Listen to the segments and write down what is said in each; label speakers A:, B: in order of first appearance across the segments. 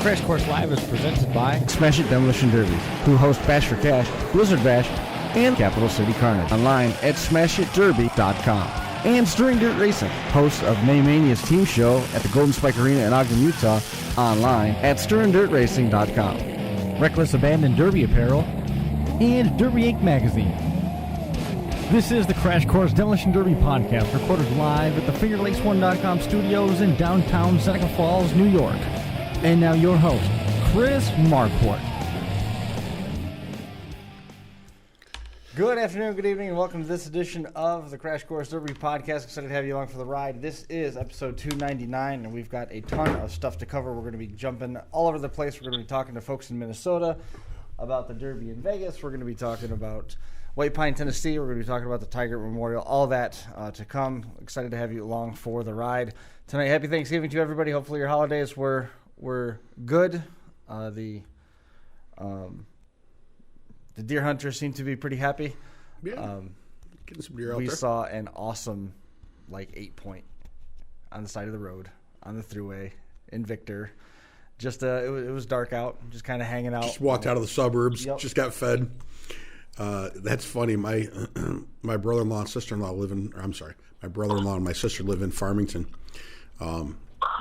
A: Crash Course Live is presented by
B: Smash It Demolition Derby, who host Bash for Cash, Blizzard Bash, and Capital City Carnage. Online at smashitderby.com. And Stirring Dirt Racing, hosts of Maymania's team show at the Golden Spike Arena in Ogden, Utah. Online at stirringdirtracing.com.
A: Reckless Abandon Derby Apparel and Derby Inc. Magazine. This is the Crash Course Demolition Derby podcast, recorded live at the FingerLakes1.com studios in downtown Seneca Falls, New York. And now your host, Chris Marquardt.
C: Good afternoon, good evening, and welcome to this edition of the Crash Course Derby podcast. Excited to have you along for the ride. This is episode 299, and we've got a ton of stuff to cover. We're going to be jumping all over the place. We're going to be talking to folks in Minnesota about the Derby in Vegas. We're going to be talking about White Pine, Tennessee. We're going to be talking about the Tygart Memorial, all that to come. Excited to have you along for the ride tonight. Happy Thanksgiving to everybody. Hopefully your holidays were good. The deer hunters seem to be pretty happy.
D: Yeah, getting some deer out there.
C: We saw an awesome 8-point on the side of the road on the thruway in Victor. Just it was dark out, just kind of hanging out.
D: Just walked out of the suburbs.
C: Yep.
D: Just got fed. That's funny. My my brother-in-law and sister-in-law my brother-in-law and my sister live in Farmington,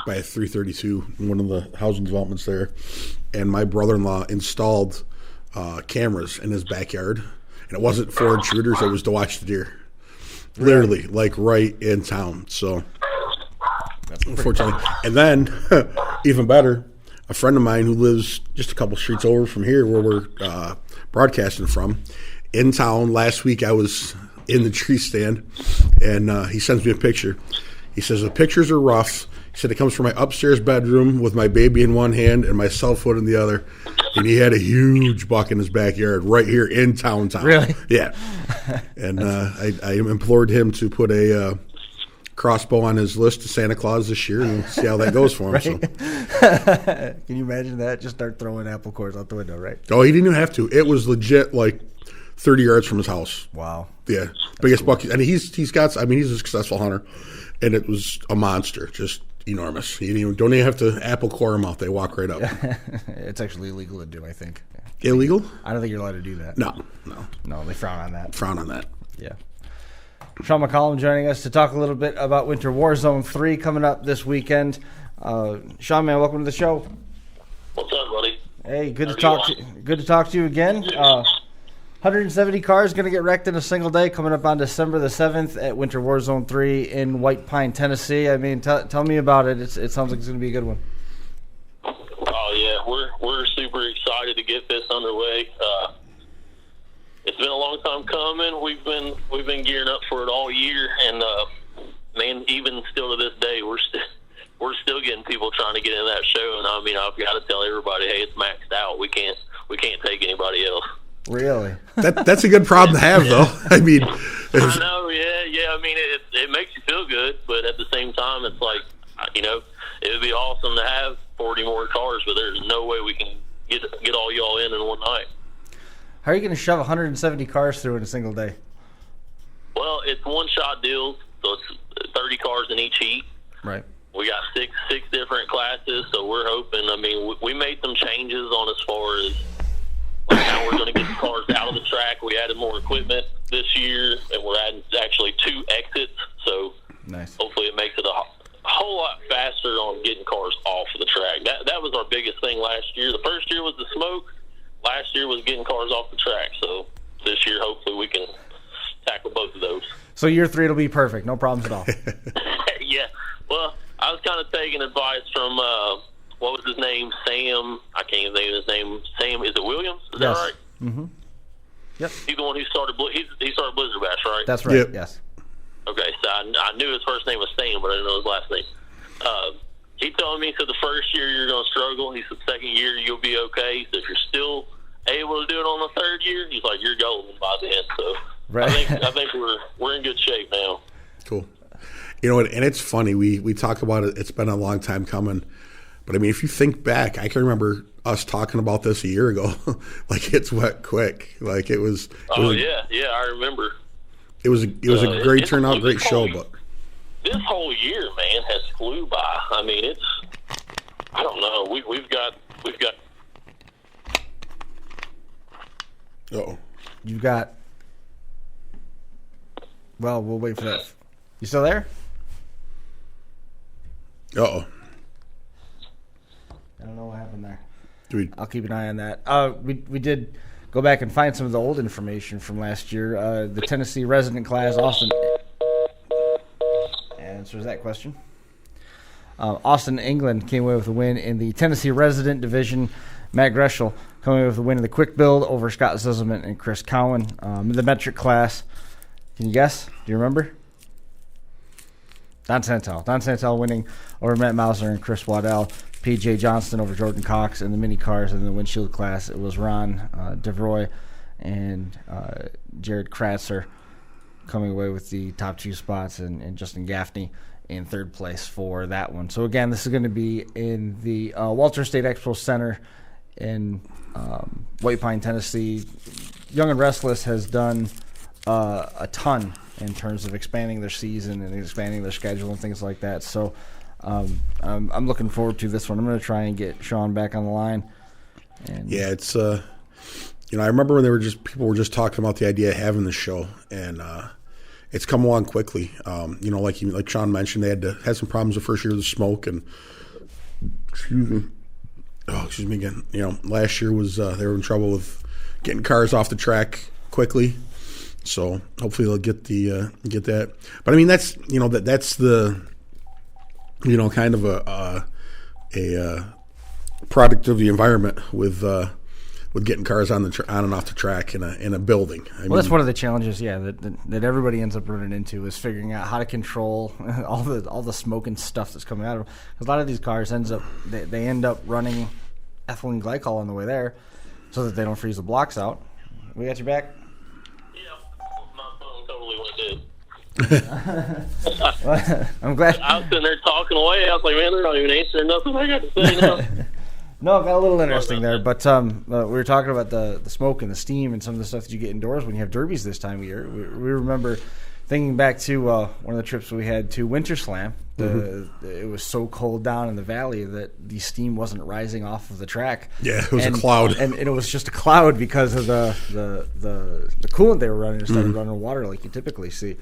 D: by 332, one of the housing developments there. And my brother-in-law installed cameras in his backyard, and it wasn't for intruders; it was to watch the deer. Literally, right in town. So, unfortunately, and then even better, a friend of mine who lives just a couple streets over from here, where we're broadcasting from, in town last week. I was in the tree stand, and he sends me a picture. He says the pictures are rough. He said it comes from my upstairs bedroom with my baby in one hand and my cell phone in the other. And he had a huge buck in his backyard right here in town.
C: Really?
D: Yeah. And I implored him to put a crossbow on his list to Santa Claus this year and see how that goes for him.
C: Right?
D: So.
C: Can you imagine that? Just start throwing apple cores out the window, right?
D: Oh, he didn't even have to. It was legit 30 yards from his house.
C: Wow.
D: Yeah. Biggest buck. And he's a successful hunter. And it was a monster, just enormous. You don't even have to apple core them out. They walk right up.
C: It's actually illegal to do, I think.
D: Illegal?
C: I don't think you're allowed to do that.
D: No,
C: they frown on that. Yeah. Shawn McCollum joining us to talk a little bit about Winter Warzone 3 coming up this weekend. Shawn, man, welcome to the show.
E: What's up, buddy?
C: Hey, good to talk to you again. 170 cars going to get wrecked in a single day coming up on December the 7th at Winter Warzone 3 in White Pine, Tennessee. I mean, tell me about it. It sounds like it's going to be a good one.
E: Oh, yeah. We're super excited to get this underway. It's been a long time coming. We've been gearing up for it all year, and man, even still to this day, we're still getting people trying to get in that show. And I mean, I've got to tell everybody, hey, it's maxed out. We can't take anybody else.
C: Really?
D: That's a good problem to have, though. I mean,
E: I know, yeah. I mean, it makes you feel good, but at the same time, it's like, it would be awesome to have 40 more cars, but there's no way we can get all y'all in one night.
C: How are you going to shove 170 cars through in a single day?
E: Well, it's one-shot deals, so it's 30 cars in each heat.
C: Right.
E: We got six different classes, so we're hoping. I mean, we made some changes on as far as how we're going to get the cars out of the track. We added more equipment this year, and we're adding actually 2 exits. So
C: nice.
E: Hopefully it makes it a whole lot faster on getting cars off of the track. That was our biggest thing last year. The first year was the smoke. Last year was getting cars off the track. So this year, hopefully, we can tackle both of those.
C: So year 3 will be perfect. No problems at all.
E: Yeah. Well, I was kind of taking advice from what was his name? Sam. I can't even think of his name. Sam, is it Williams? Is that right?
C: Mm-hmm. Yep.
E: He's the one who started. He started Blizzard Bash, right?
C: That's right.
D: Yep.
C: Yes.
E: Okay, so I knew his first name was Sam, but I didn't know his last name. He told me, he said the first year you're going to struggle. He said the second year you'll be okay. He said if you're still able to do it on the third year, he's like, you're golden by then. So right. I think we're in good shape now.
D: Cool. And it's funny. We talk about it. It's been a long time coming. But, I mean, if you think back, I can remember us talking about this a year ago. It's went quick. It was.
E: Yeah, I remember.
D: It was a great turnout, great show. But
E: this whole year, man, has flew by. I mean, I don't know. We've got we've got.
D: Uh-oh.
C: You've got. Well, we'll wait for that. You still there?
D: Uh-oh.
C: I don't know what happened there.
D: I'll
C: keep an eye on that. We did go back and find some of the old information from last year. The Tennessee resident class, Austin, answers that question. Austin, England came away with a win in the Tennessee resident division. Matt Greschel coming away with a win in the quick build over Scott Zisselman and Chris Cowan. In the metric class, can you guess? Do you remember? Don Santel winning over Matt Mauser and Chris Waddell. P.J. Johnston over Jordan Cox in the mini cars. In the windshield class, it was Ron DeVroy and Jared Kratzer coming away with the top 2 spots, and Justin Gaffney in third place for that one. So, again, this is going to be in the Walter State Expo Center in White Pine, Tennessee. Young and Restless has done a ton in terms of expanding their season and expanding their schedule and things like that. So I'm looking forward to this one. I'm going to try and get Shawn back on the line. And
D: yeah, it's I remember when people were just talking about the idea of having the show, and it's come along quickly. Like Shawn mentioned, they had some problems the first year with the smoke, and excuse me again. Last year was they were in trouble with getting cars off the track quickly. So hopefully they'll get that. But I mean, that's that's the kind of a product of the environment with getting cars on and off the track in a building.
C: That's one of the challenges, that everybody ends up running into, is figuring out how to control all the smoke and stuff that's coming out of them. Because a lot of these cars they end up running ethylene glycol on the way there, so that they don't freeze the blocks out. We got your back. I'm glad.
E: I was sitting there talking away. I was like, man, they're not even answering nothing I got to say now.
C: No, it got a little interesting there. But we were talking about the smoke and the steam and some of the stuff that you get indoors when you have derbies this time of year. We remember thinking back to one of the trips we had to Winter Slam. It was so cold down in the valley that the steam wasn't rising off of the track.
D: Yeah, it was a cloud.
C: And it was just a cloud because of the coolant they were running. It started running water like you typically see.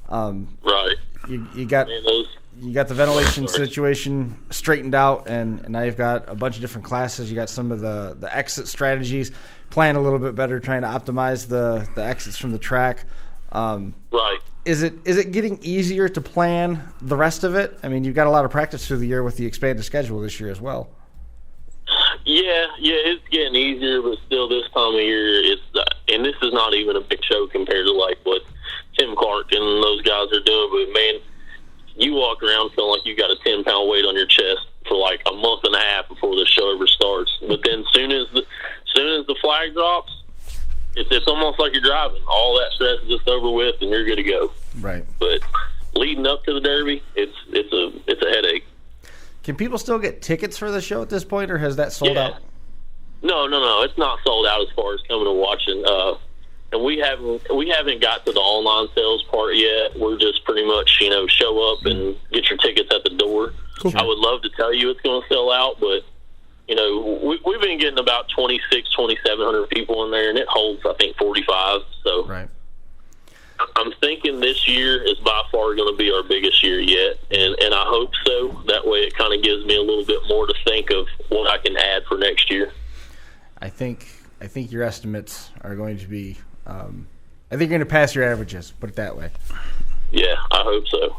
E: Right.
C: You got the ventilation situation straightened out, and now you've got a bunch of different classes. You got some of the exit strategies, playing a little bit better, trying to optimize the exits from the track.
E: Right.
C: Is it getting easier to plan the rest of it? I mean, you've got a lot of practice through the year with the expanded schedule this year as well.
E: Yeah, it's getting easier, but still this time of year, and this is not even a big show compared to like what Tim Clark and those guys are doing, but man, you walk around feeling like you got a 10-pound weight on your chest for like a month and a half before the show ever starts. But then soon as the flag drops, it's almost like you're driving. All that stress is just over with, and you're good to go.
C: Right.
E: But leading up to the Derby, it's a headache.
C: Can people still get tickets for the show at this point, or has that sold out?
E: No, it's not sold out as far as coming and watching. And we haven't got to the online sales part yet. We're just pretty much, show up and get your tickets at the door. Cool. I would love to tell you it's going to sell out, but we've been getting about 2,700 people in there, and it holds, I think, 45. So
C: right.
E: I'm thinking this year is by far going to be our biggest year yet, and I hope so. That way it kind of gives me a little bit more to think of what I can add for next year.
C: I think your estimates are going to be I think you're going to pass your averages, put it that way.
E: Yeah, I hope so.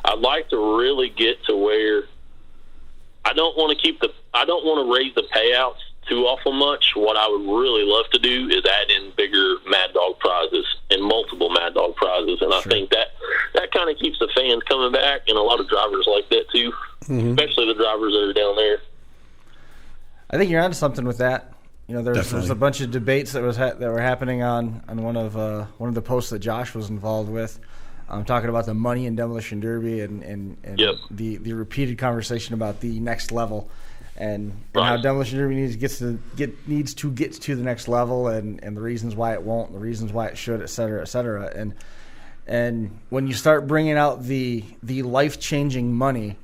E: I'd like to really get to where I don't want to raise the payouts too awful much. What I would really love to do is add in bigger Mad Dog prizes and multiple Mad Dog prizes, and I think that kind of keeps the fans coming back, and a lot of drivers like that too, especially the drivers that are down there.
C: I think you're onto something with that. There's a bunch of debates that were happening on one of the posts that Josh was involved with. Talking about the money in Demolition Derby and the repeated conversation about the next level and how Demolition Derby needs to get to the next level and the reasons why it won't, the reasons why it should, et cetera, et cetera. And when you start bringing out the life-changing money,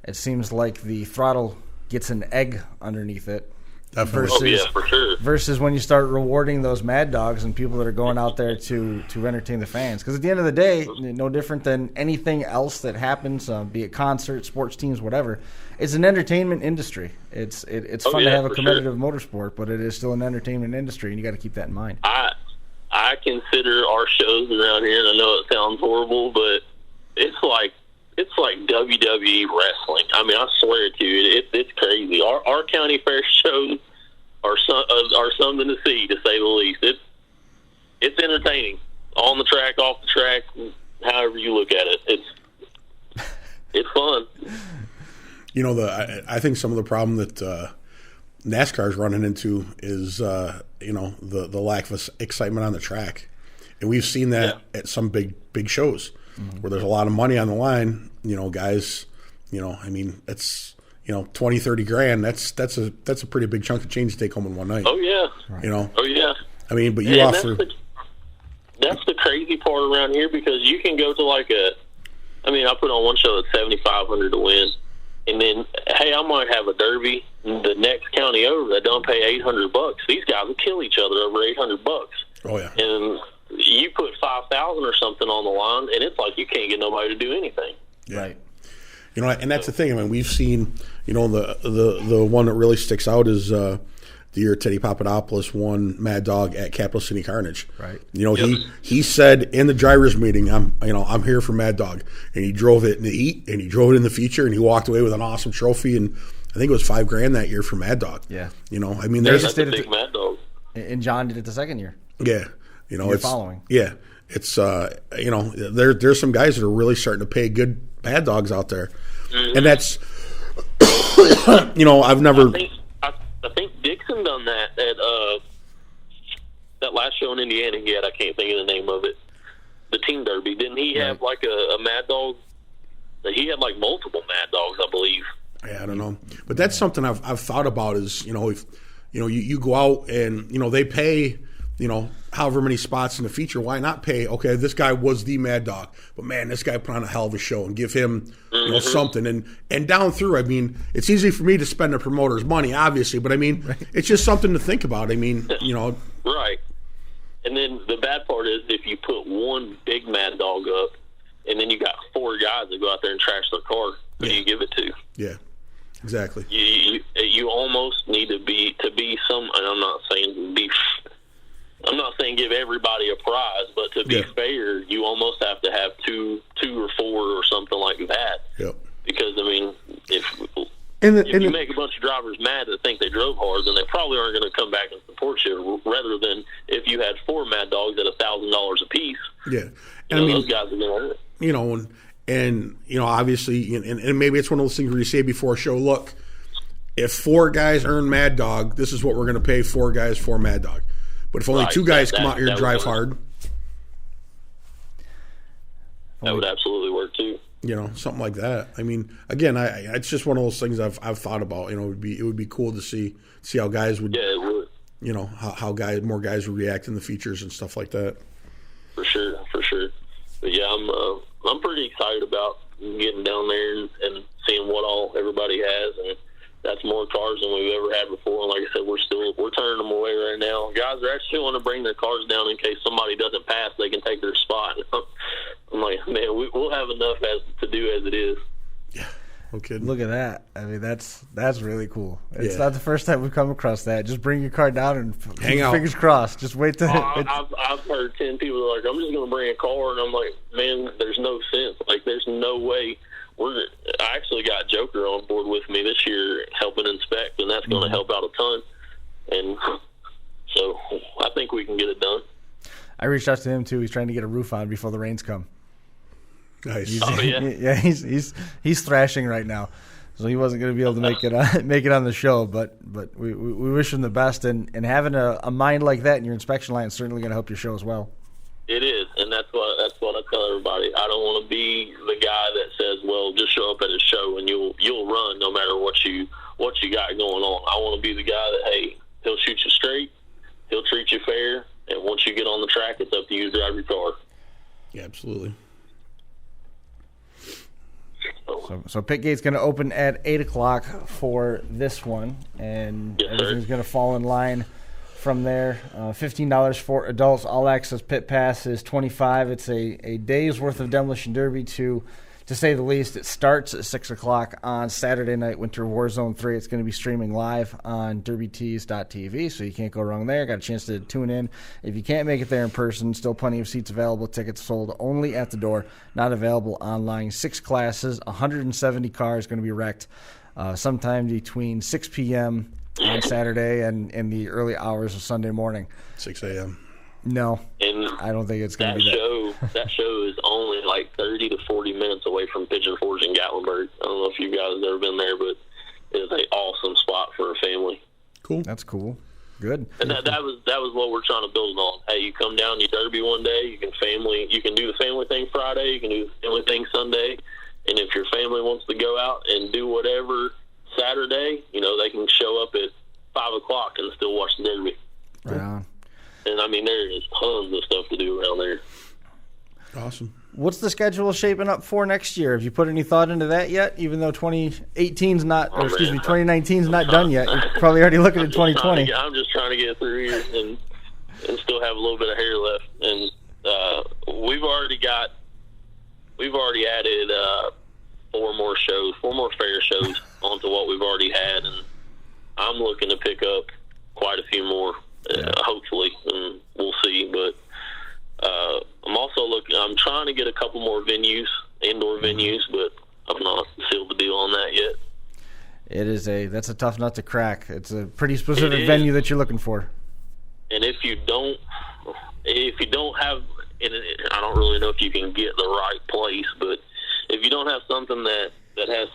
C: it seems like the throttle gets an egg underneath it.
D: Definitely.
E: For sure.
C: Versus when you start rewarding those mad dogs and people that are going out there to entertain the fans. Because at the end of the day, no different than anything else that happens, be it concerts, sports teams, whatever, it's an entertainment industry. It's fun to have a competitive motorsport, but it is still an entertainment industry, and you got to keep that in mind.
E: I consider our shows around here, and I know it sounds horrible, but it's like WWE wrestling. I mean, I swear to you, it's crazy. Our county fair shows are something to see, to say the least. It's entertaining, on the track, off the track, however you look at it. It's fun.
D: You know, I think some of the problem that NASCAR is running into is the lack of excitement on the track, and we've seen that at some big shows. Where there's a lot of money on the line, guys, I mean, it's, 20, 30 grand. That's a pretty big chunk of change to take home in one night.
E: Oh, yeah.
D: Right.
E: Oh, yeah.
D: I mean, but you offer.
E: That's the crazy part around here, because you can go to I put on one show that's $7,500 to win. And then, hey, I might have a derby the next county over that don't pay $800. These guys will kill each other over $800.
D: Oh, yeah.
E: And you put $5,000 or something on the line, and it's like you can't get nobody to do anything.
D: Yeah. Right. And that's the thing. I mean, we've seen, the one that really sticks out is the year Teddy Papadopoulos won Mad Dog at Capital City Carnage.
C: Right.
D: He said in the drivers' meeting, I'm here for Mad Dog, and he drove it in the heat, and he drove it in the feature, and he walked away with an awesome trophy, and I think it was $5,000 that year for Mad Dog.
C: Yeah.
D: I mean, there's
E: a big Mad Dog.
C: And John did it the second year.
D: Yeah. It's
C: following.
D: Yeah. It's, there's some guys that are really starting to pay good Mad Dogs out there. Mm-hmm. And that's, I've never.
E: I think Dixon done that at that last show in Indiana he had. I can't think of the name of it. The Team Derby. Didn't he have like a Mad Dog? He had like multiple Mad Dogs, I believe.
D: Yeah, I don't know. But that's something I've thought about is, if, you go out and, they pay, however many spots in the feature, why not pay, okay, this guy was the Mad Dog, but man, this guy put on a hell of a show, and give him, something. And down through, I mean, it's easy for me to spend a promoter's money, obviously, but I mean, it's just something to think about. I mean,
E: Right. And then the bad part is if you put one big Mad Dog up, and then you got four guys that go out there and trash their car, who do you give it to?
D: Yeah. Exactly.
E: You almost need to be some. And I'm not saying give everybody a prize, but to be fair, you almost have to have two or four or something like that.
D: Yep.
E: Because I mean, if you make a bunch of drivers mad that think they drove hard, then they probably aren't going to come back and support you. Rather than if you had four Mad Dogs at $1,000 a piece.
D: Yeah. And I mean,
E: those guys are going to hurt.
D: And obviously, and maybe it's one of those things where you say before a show, look, if four guys earn Mad Dog, this is what we're going to pay four guys for Mad Dog. But if only two guys come out here and drive hard,
E: that would absolutely work too.
D: Something like that. I mean, again, it's just one of those things I've thought about. It would be cool to see how guys would.
E: Yeah, it would.
D: How more guys would react in the features and stuff like that.
E: For sure. But yeah, I'm pretty excited about getting down there and seeing what all everybody has, and that's more cars than we've ever had before. And like I said, we're turning them away right now. Guys are actually want to bring their cars down in case somebody doesn't pass, they can take their spot. I'm like, man, we'll have enough to do as it is.
D: Yeah. Okay.
C: Look at that. I mean, that's really cool. It's not the first time we've come across that. Just bring your car down and
D: hang out.
C: Fingers crossed. Just wait till.
E: I've heard 10 people are like, I'm just going to bring a car, and I'm like, man, there's no sense. Like, there's no way. I actually got Joker on board with me this year helping inspect, and that's going to help out a ton. And so I think we can get it done.
C: I reached out to him too. He's trying to get a roof on before the rains come.
D: Nice.
C: He's thrashing right now, so he wasn't going to be able to make it on the show. But we wish him the best, and having a mind like that in your inspection line is certainly going to help your show as well.
E: It is, and that's what I tell everybody. I don't want to be the guy that says, "Well, just show up at a show and you'll run no matter what you got going on." I want to be the guy that, hey, he'll shoot you straight, he'll treat you fair, and once you get on the track, it's up to you to drive your car.
D: Yeah, absolutely.
C: So pit gate's going to open at 8 o'clock for this one, and
E: Yes,
C: everything's
E: sir.
C: going to fall in line from there. $15 for adults. All access pit pass is $25. It's a day's worth of Demolition Derby to say the least. It starts at 6 o'clock on Saturday night, Winter Warzone 3. It's going to be streaming live on derbytees.tv, so you can't go wrong there. Got a chance to tune in. If you can't make it there in person, still plenty of seats available. Tickets sold only at the door, not available online. 6 classes, 170 cars going to be wrecked sometime between 6 p.m. on Saturday and in the early hours of Sunday morning.
D: 6 a.m.
C: No,
E: And
C: I don't think it's going to
E: that
C: be that.
E: that show is only like 30 to 40 minutes away from Pigeon Forge in Gatlinburg. I don't know if you guys have ever been there, but it's an awesome spot for a family.
D: Cool.
C: That's cool. Good.
E: And that was what we're trying to build on. Hey, you come down, you derby one day, you can do the family thing Friday, you can do the family thing Sunday, and if your family wants to go out and do whatever Saturday, they can show up at 5 o'clock and still watch the derby.
C: Right on.
E: And I mean, there is tons of stuff to do around there.
D: Awesome.
C: What's the schedule shaping up for next year? Have you put any thought into that yet? Even though 2018's not, or excuse me, 2019's not done yet. You're probably already looking at 2020.
E: I'm just trying to get through here and still have a little bit of hair left. And we've already added 4 more fair shows onto what we've already had, and I'm looking to pick up quite a few more, hopefully, and we'll see. But I'm trying to get a couple more venues, indoor venues, but I've not sealed the deal on that yet.
C: That's a tough nut to crack. It's a pretty specific venue that you're looking for.
E: And if you don't have, and I don't really know if you can get the right place, but if you don't have something that has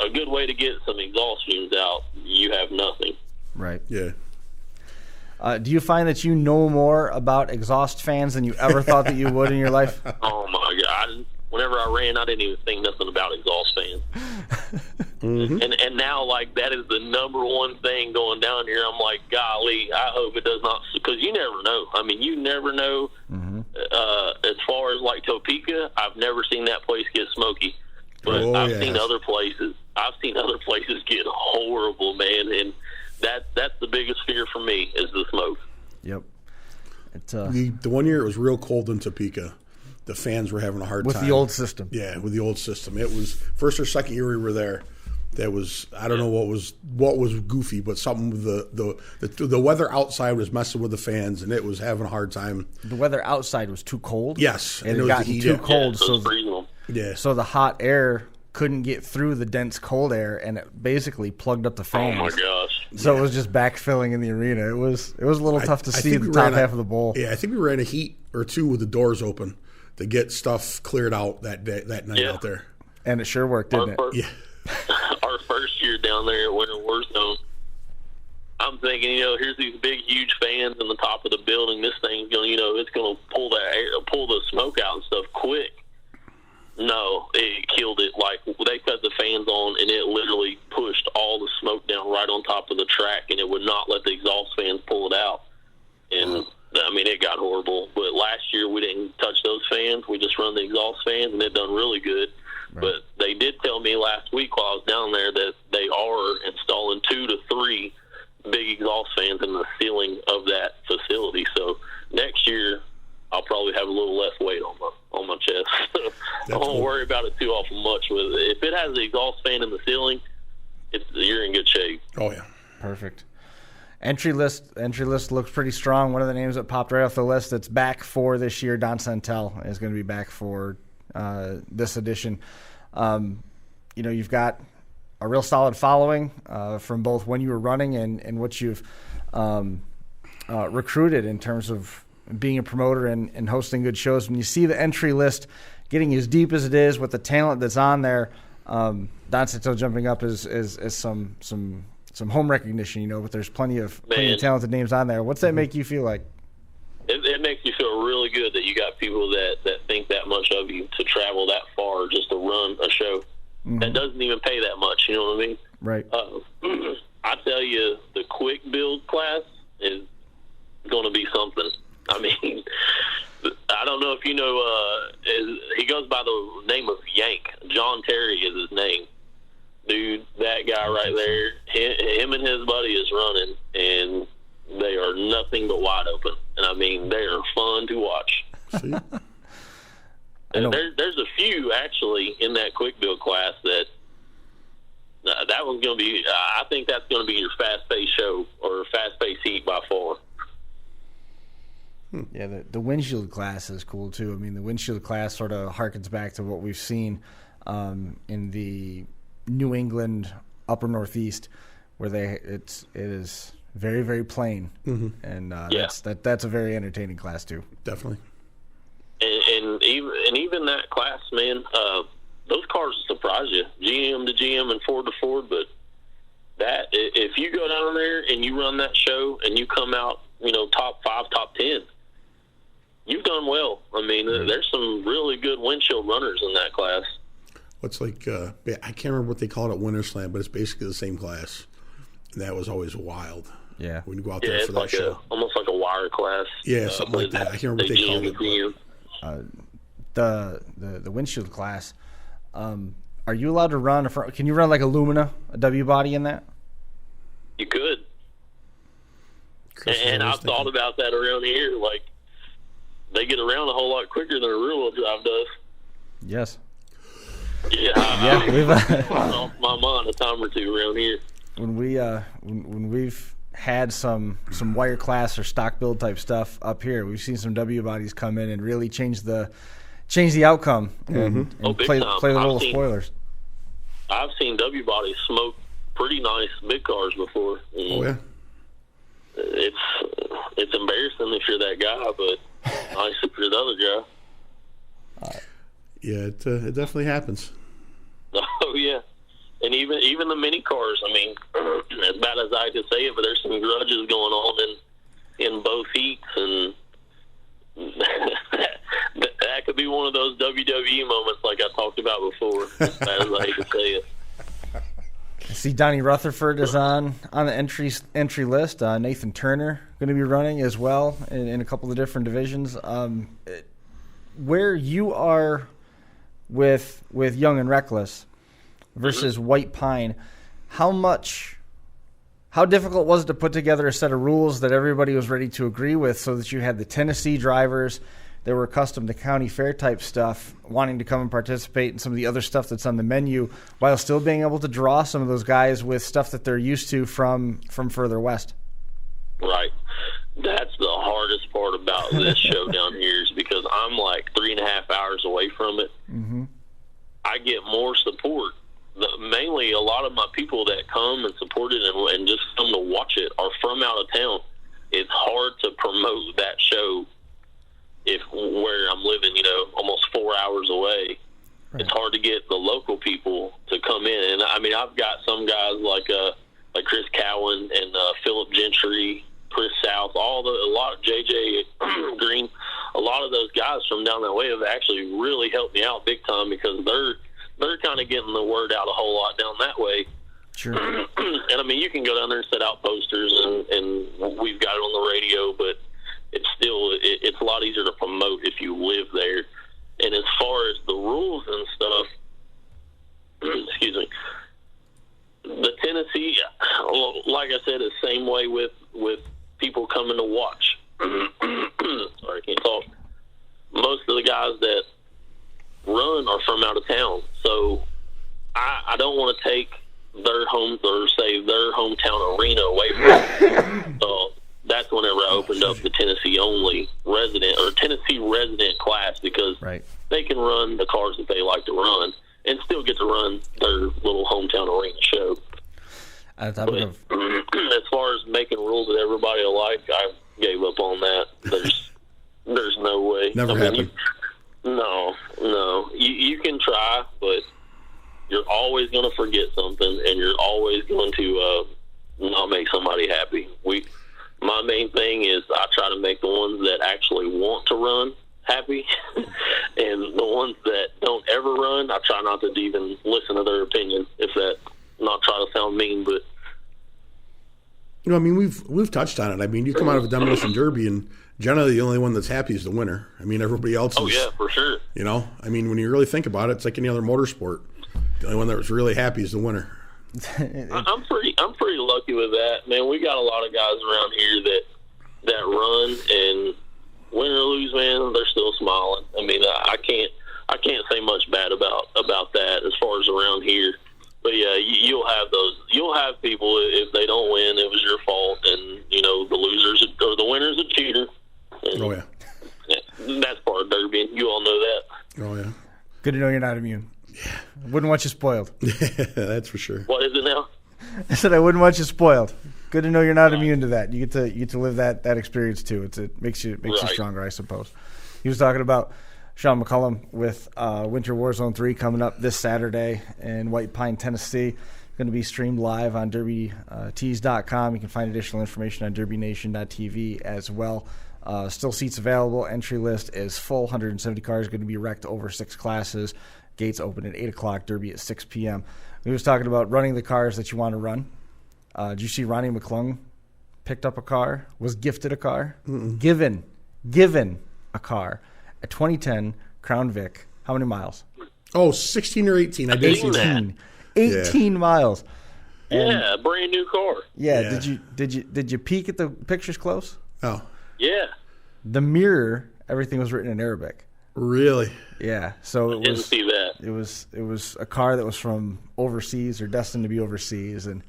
E: a good way to get some exhaust fumes out, you have nothing.
C: Right.
D: Yeah.
C: Do you find that you know more about exhaust fans than you ever thought that you would in your life?
E: Oh my God! Whenever I ran, I didn't even think nothing about exhaust fans. And now, like, that is the number one thing going down here. I'm like, golly, I hope it does not, because you never know. I mean, you never know. As far as like Topeka, I've never seen that place get smoky, but I've seen other places. I've seen other places get horrible, man, and that's the biggest fear for me is the smoke.
C: Yep.
D: The one year it was real cold in Topeka, the fans were having a hard time.
C: With the old system.
D: Yeah, with the old system. It was first or second year we were there. That was, I don't know what was goofy, but something with the weather outside was messing with the fans, and it was having a hard time.
C: The weather outside was too cold?
D: Yes.
C: And it got too cold,
E: So
C: the hot air couldn't get through the dense cold air, and it basically plugged up the fans.
E: Oh my gosh!
C: So it was just backfilling in the arena. It was a little tough to see the top half of the bowl.
D: Yeah, I think we ran a heat or two with the doors open to get stuff cleared out that night out there.
C: And it sure worked, didn't it?
D: Yeah.
E: Our first year down there at Winter Warzone, I'm thinking, here's these big, huge fans in the top of the building. This thing's going, it's going to pull the smoke out and stuff quick. No, it killed it. Like, they cut the fans on, and it literally pushed all the smoke down right on top of the track, and it would not let the exhaust fans pull it out. And, I mean, it got horrible. But last year, we didn't touch those fans. We just run the exhaust fans, and it done really good. Right. But they did tell me last week while I was down there that they are installing 2 to 3 big exhaust fans in the ceiling of that facility. So next year, I'll probably have a little less weight on my chest. I won't worry about it too awful much with it. If it has the exhaust fan in the ceiling, you're in good shape.
D: Oh yeah,
C: perfect. Entry list looks pretty strong. One of the names that popped right off the list that's back for this year, Don Santel, is going to be back for this edition. You've got a real solid following from both when you were running and what you've recruited in terms of being a promoter and hosting good shows. When you see the entry list getting as deep as it is with the talent that's on there, Don Santel jumping up is some home recognition, but there's plenty of talented names on there. What's that make you feel like?
E: It makes you feel really good that you got people that think that much of you to travel that far just to run a show that doesn't even pay that much. You know what I mean?
C: Right.
E: I tell you, the quick build class is going to be something. I mean, I don't know if you know, he goes by the name of Yank. John Terry is his name. Dude, that guy right there, him and his buddy is running, and they are nothing but wide open. And, I mean, they are fun to watch.
D: See?
E: There's a few, actually, in that quick build class that one's going to be, I think that's going to be your fast-paced show or fast-paced heat by far.
C: Yeah, the windshield class is cool, too. I mean, the windshield class sort of harkens back to what we've seen in the New England upper Northeast, where it is very, very plain. Mm-hmm. And that's a very entertaining class, too.
D: Definitely.
E: And even that class, man, those cars will surprise you, GM to GM and Ford to Ford. But that, if you go down there and you run that show and you come out, top 5, top 10, you've done well. I mean, there's some really good windshield runners in that class.
D: What's like, I can't remember what they call it at Winter Slam, but it's basically the same class. And that was always wild.
C: Yeah.
D: When you go out there for that
E: like
D: show.
E: Almost like a wire class.
D: Yeah, something like that. I can't remember what they called
C: it. The windshield class, are you allowed to run? Can you run like a Lumina, a W body in that?
E: You could. And I've thought about that around here. Like, they get around a whole lot quicker than a rear-wheel drive does.
C: Yes.
E: Yeah, we've off my mind a time or two around here.
C: When we've had some wire class or stock build type stuff up here, we've seen some W bodies come in and really change the outcome and play the little spoilers.
E: I've seen W bodies smoke pretty nice big cars before.
D: Oh yeah.
E: It's embarrassing if you're that guy, but nice if you're the other guy.
D: Yeah, it definitely happens.
E: Oh yeah, and even the mini cars. I mean, as bad as I hate to say it, but there's some grudges going on in both heats, and that could be one of those WWE moments like I talked about before. As bad as I hate to say it.
C: I see Donnie Rutherford is on the entry list. Nathan Turner going to be running as well in a couple of different divisions. Where you are with Young and Reckless versus White Pine, how difficult was it to put together a set of rules that everybody was ready to agree with, so that you had the Tennessee drivers that were accustomed to county fair type stuff wanting to come and participate in some of the other stuff that's on the menu, while still being able to draw some of those guys with stuff that they're used to from further west?
E: Right. That's the hardest part about this show down here, is because I'm like 3.5 hours away from it. Mm-hmm. I get more support. Mainly, a lot of my people that come and support it and just come to watch it are from out of town. It's hard to promote that show where I'm living, almost 4 hours away. Right. It's hard to get the local people to come in. And I mean, I've got some guys like Chris Cowan and Philip Gentry, Chris South, a lot of JJ Green, a lot of those guys from down that way have actually really helped me out big time, because they're kind of getting the word out a whole lot down that way.
C: Sure.
E: And I mean, you can go down there and set out posters, and we've got it on the radio, but it's a lot easier to promote if you live there. And as far as the rules and stuff, excuse me, the Tennessee, like I said, is the same way with people coming to watch. Sorry, I can't talk. Most of the guys that run are from out of town, so I don't want to take their hometown arena away from them. So that's whenever I opened up the Tennessee resident class, because they can run the cars that they like to run and still get to run their little hometown arena show. As far as making rules that everybody will like, I gave up on that. There's no way.
D: Never happened.
E: No. You can try, but you're always going to forget something, and you're always going to not make somebody happy. My main thing is I try to make the ones that actually want to run happy, and the ones that don't ever run, I try not to even listen to their opinion, if that, not try to sound mean, but
D: I mean, we've touched on it. I mean, you come out of a demolition derby, and generally the only one that's happy is the winner. I mean, everybody else is.
E: Oh yeah, for sure.
D: I mean, when you really think about it, it's like any other motorsport. The only one that was really happy is the winner.
E: I'm pretty lucky with that, man. We got a lot of guys around here that run, and win or lose, man, they're still smiling. I mean, I can't say much bad about that as far as around here. But yeah, you'll have those. You'll have people, if they don't win, it was your fault, and the losers or the winner's a cheater. And
D: Oh yeah.
E: That's part of derby. You all know that.
D: Oh yeah.
C: Good to know you're not immune. Yeah. Wouldn't want you spoiled.
D: That's for sure.
E: What is it now?
C: I said I wouldn't want you spoiled. Good to know you're not immune to that. You get to live that experience too. It makes you stronger, I suppose. He was talking about Shawn McCollum with Winter Warzone 3 coming up this Saturday in White Pine, Tennessee. Going to be streamed live on derbytees.com. You can find additional information on derbynation.tv as well. Still seats available. Entry list is full. 170 cars going to be wrecked over 6 classes. Gates open at 8 o'clock. Derby at 6 p.m. We was talking about running the cars that you want to run. Did you see Ronnie McClung picked up a car, was gifted a car, given a car, a 2010 Crown Vic. How many miles?
D: Oh, 16 or 18. I did see that.
C: 18 miles.
E: Yeah, a brand new car.
C: Yeah. Did you peek at the pictures close?
D: Oh,
E: Yeah.
C: The mirror, everything was written in Arabic.
D: really?
C: Yeah, so it
E: Didn't
C: was
E: see that.
C: it was a car that was from overseas or destined to be overseas, and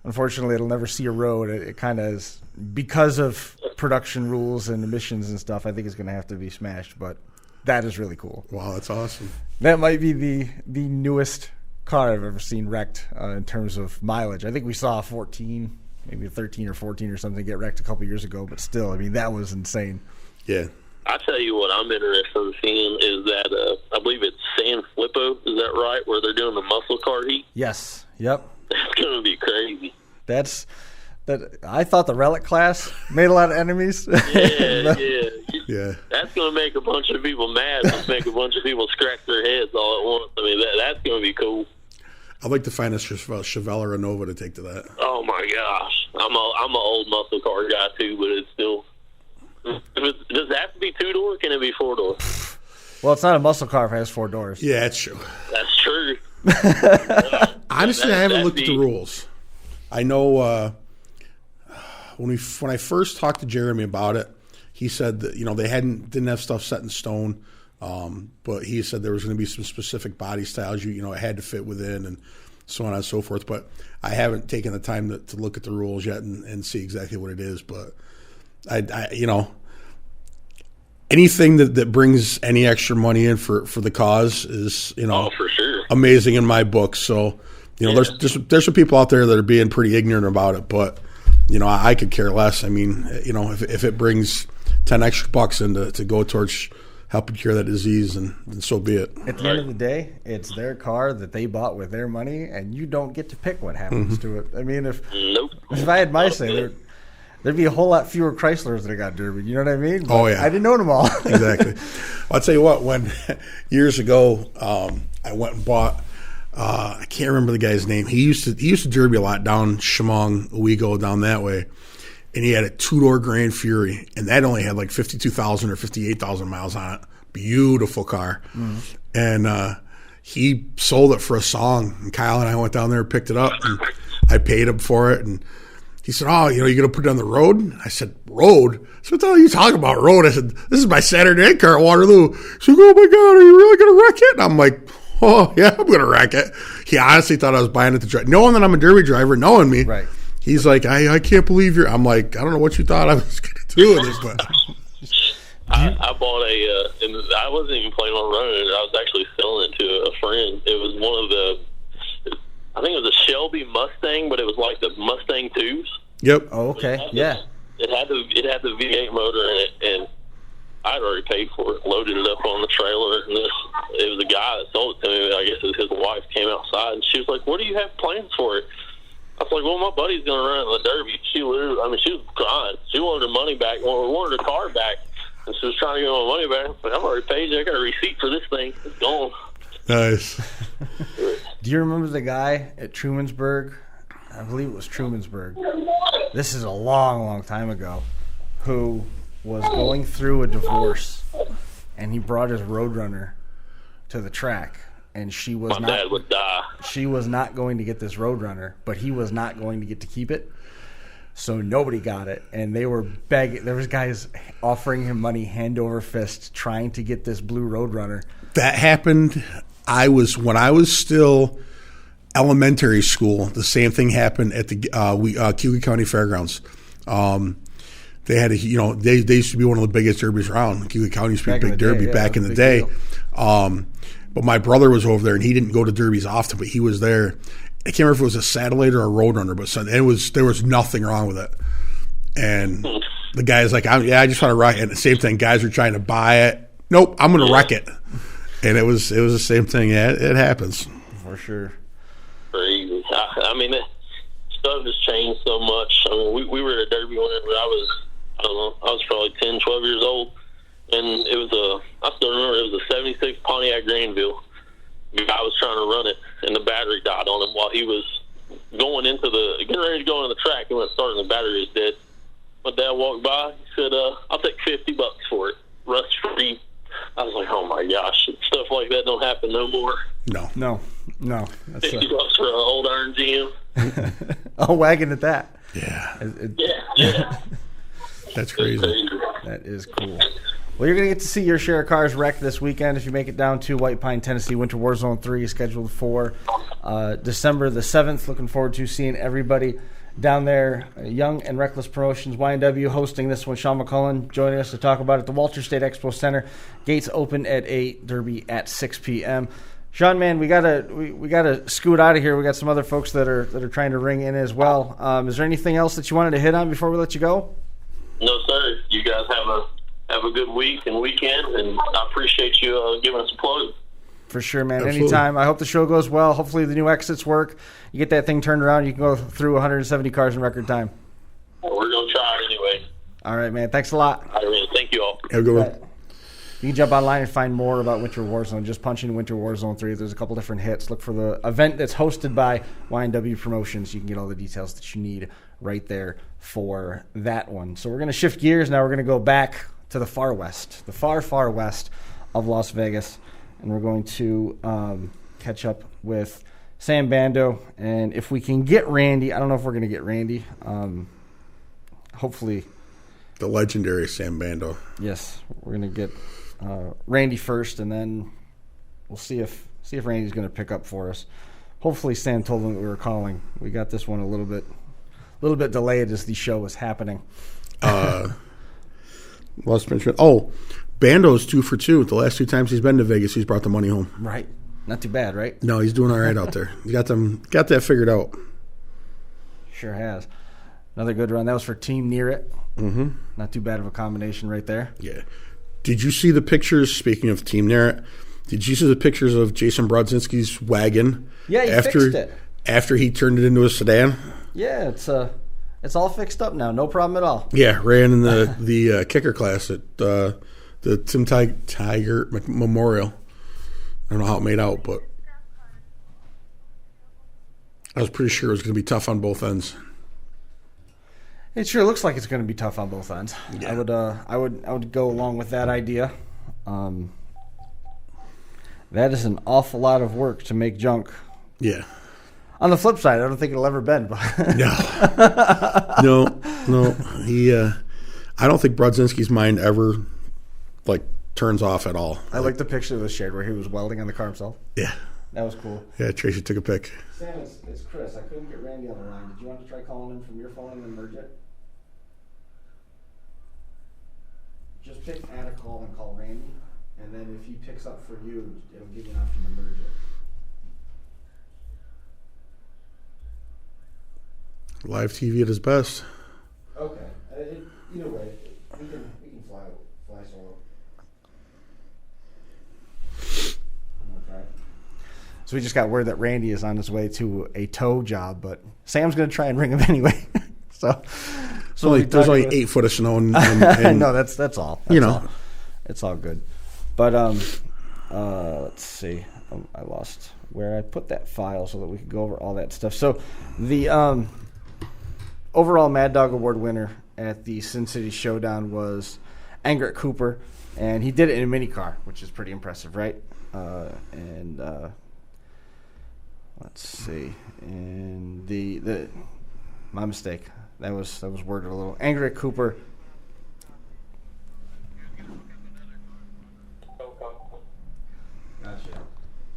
C: unfortunately, it'll never see a road. It kind of is, because of production rules and emissions and stuff. I think it's going to have to be smashed, but that is really cool.
D: Wow, that's awesome.
C: That might be the newest car I've ever seen wrecked in terms of mileage. I think we saw a 14, maybe a 13 or 14 or something get wrecked a couple years ago, but still, I mean, that was insane.
D: Yeah.
E: I tell you what I'm interested in seeing is that I believe it's San Flippo, is that right, where they're doing the muscle car heat?
C: Yes. Yep.
E: That's going to be crazy.
C: I thought the relic class made a lot of enemies.
E: Yeah.
D: Yeah.
E: That's going to make a bunch of people mad. Just make a bunch of people scratch their heads all at once. I mean, that's going to be cool.
D: I'd like to find a Chevelle or a Nova to take to that.
E: Oh my gosh, I'm an old muscle car guy too, but it's still. Does it have to be 2-door? Can it be 4-door?
C: Well, it's not a muscle car if it has 4 doors.
D: Yeah, that's true.
E: That's true.
D: Honestly, I haven't looked at the rules. I know when I first talked to Jeremy about it, he said that they didn't have stuff set in stone, but he said there was going to be some specific body styles it had to fit within and so on and so forth. But I haven't taken the time to look at the rules yet and see exactly what it is. But I anything that brings any extra money in for the cause is
E: Oh, for sure.
D: amazing in my book. So there's some people out there that are being pretty ignorant about it, but I could care less. I mean, if it brings 10 extra bucks in to go towards helping cure that disease, and so be it.
C: At the end of the day, it's their car that they bought with their money, and you don't get to pick what happens to it. I mean, if I had my say, there'd be a whole lot fewer Chryslers that got derby. You know what I mean? But
D: oh, yeah.
C: I didn't own them all.
D: Exactly. Well, I'll tell you what, when years ago, I went and bought, I can't remember the guy's name. He used to derby a lot down Chemung, Owego, down that way. And he had a 2-door Grand Fury, and that only had like 52,000 or 58,000 miles on it. Beautiful car. Mm-hmm. And he sold it for a song. And Kyle and I went down there and picked it up, and I paid him for it. And he said, "Oh, you're going to put it on the road?" I said, "Road? So what the hell are you talking about, road?" I said, "This is my Saturday night car at Waterloo." He's like, "Oh my God, are you really going to wreck it?" And I'm like, "Oh, yeah, I'm going to wreck it." He honestly thought I was buying it to drive. Knowing that I'm a derby driver, knowing me.
C: Right.
D: He's like, I can't believe you're. I'm like, I don't know what you thought I was going to do with it, but
E: I bought and I wasn't even planning on running it. I was actually selling it to a friend. It was one of I think it was a Shelby Mustang, but it was like the Mustang 2s.
D: Yep.
C: Oh, okay. Yeah.
E: It had the V8 motor in it, and I'd already paid for it, loaded it up on the trailer, and it was a guy that sold it to me. I guess his wife came outside, and she was like, "What do you have plans for it?" I was like, "Well, my buddy's going to run it in the Derby." She was crying. She wanted her money back. Wanted her car back. And she was trying to get my money back. But I've already paid you. I got a receipt for this thing. It's gone.
D: Nice.
C: Do you remember the guy at Trumansburg? I believe it was Trumansburg. This is a long, long time ago. Who was going through a divorce, and he brought his Roadrunner to the track, and
E: My dad would die.
C: She was not going to get this Roadrunner, but he was not going to get to keep it. So nobody got it, and they were begging. There was guys offering him money hand over fist, trying to get this blue Roadrunner.
D: That happened. When I was still elementary school. The same thing happened at the Keuka County Fairgrounds. They had they used to be one of the biggest derbies around. Keuka County used to be a big derby back in the day. But my brother was over there, and he didn't go to derbies often, but he was there. I can't remember if it was a Satellite or a Roadrunner, but there was nothing wrong with it. And the guy's like, I just want to wreck it. And the same thing, guys were trying to buy it. Nope, I'm going to wreck it. And it was the same thing. Yeah, it happens.
C: For sure.
E: Crazy. I mean, stuff has changed so much. I mean, we were at a derby whenever I was probably 10, 12 years old. And it was I still remember it was a 76 Pontiac Granville. The guy was trying to run it, and the battery died on him while he was getting ready to go into the track. He went starting, the battery was dead. My dad walked by, he said, I'll take $50 for it, rust free. I was like, oh my gosh, stuff like that don't happen no more.
C: No. That's
E: $50 for an old iron GM.
C: A wagon at that.
D: Yeah.
E: Yeah.
D: That's crazy.
C: That is cool. Well, you're going to get to see your share of cars wrecked this weekend if you make it down to White Pine, Tennessee. Winter Warzone 3 is scheduled for December the 7th. Looking forward to seeing everybody down there. Young and Reckless Promotions, YnW hosting this one. Shawn McCollum joining us to talk about it. The Walter State Expo Center. Gates open at 8, Derby at 6 p.m. Shawn, man, we gotta scoot out of here. We got some other folks that are trying to ring in as well. Is there anything else that you wanted to hit on before we let you go?
E: No, sir. You guys have a good week and weekend, and I appreciate you giving us a plug.
C: For sure, man.
D: Absolutely.
C: Anytime. I hope the show goes well. Hopefully the new exits work. You get that thing turned around, you can go through 170 cars in record time.
E: Well, we're going to try it anyway.
C: All right, man. Thanks a lot.
E: All right, thank you all.
D: Have a good one.
C: You can jump online and find more about Winter Warzone. Just punch in Winter Warzone 3. There's a couple different hits. Look for the event that's hosted by YnW Promotions. You can get all the details that you need right there for that one. So we're going to shift gears now. We're going to go back to the far west, the far, far west of Las Vegas. And we're going to catch up with Sam Bando. And if we can get Randy, I don't know if we're going to get Randy. Hopefully.
D: The legendary Sam Bando.
C: Yes, we're going to get Randy first, and then we'll see if Randy's going to pick up for us. Hopefully Sam told him that we were calling. We got this one a little bit delayed as the show was happening.
D: Bando's 2 for 2. The last 2 times he's been to Vegas, he's brought the money home.
C: Right. Not too bad, right?
D: No, he's doing all right out there. He got that figured out.
C: Sure has. Another good run. That was for Team Nerat.
D: Mm-hmm.
C: Not too bad of a combination right there.
D: Yeah. Did you see the pictures, speaking of Team Nerat, did you see the pictures of Jason Brodzinski's wagon?
C: Yeah, he fixed it.
D: After he turned it into a sedan?
C: Yeah, it's all fixed up now. No problem at all.
D: Yeah, ran in the kicker class at the Tim Tygart Memorial. I don't know how it made out, but I was pretty sure it was going to be tough on both ends.
C: It sure looks like it's going to be tough on both ends. Yeah. I would go along with that idea. That is an awful lot of work to make junk.
D: Yeah.
C: On the flip side, I don't think it'll ever bend. But
D: No. He, I don't think Brodzinski's mind ever turns off at all.
C: I like the picture that was shared where he was welding on the car himself.
D: Yeah.
C: That was cool.
D: Yeah, Tracy took a pic.
C: Sam, it's Chris. I couldn't get Randy on the line. Did you want to try calling him from your phone and then merge it? Just pick add a call and call Randy, and then if he picks up for you, it'll give you an option to merge it.
D: Live TV at his best.
C: Okay. Either way, we can fly solo. Okay. So we just got word that Randy is on his way to a tow job, but Sam's going to try and ring him anyway. There's only
D: 8 foot of snow. And
C: no, that's all. It's all good. But let's see. I lost where I put that file so that we could go over all that stuff. So the overall Mad Dog Award winner at the Sin City Showdown was Tygart Cooper, and he did it in a mini car, which is pretty impressive, right? Let's see. And the my mistake. That was worded a little. Tygart Cooper.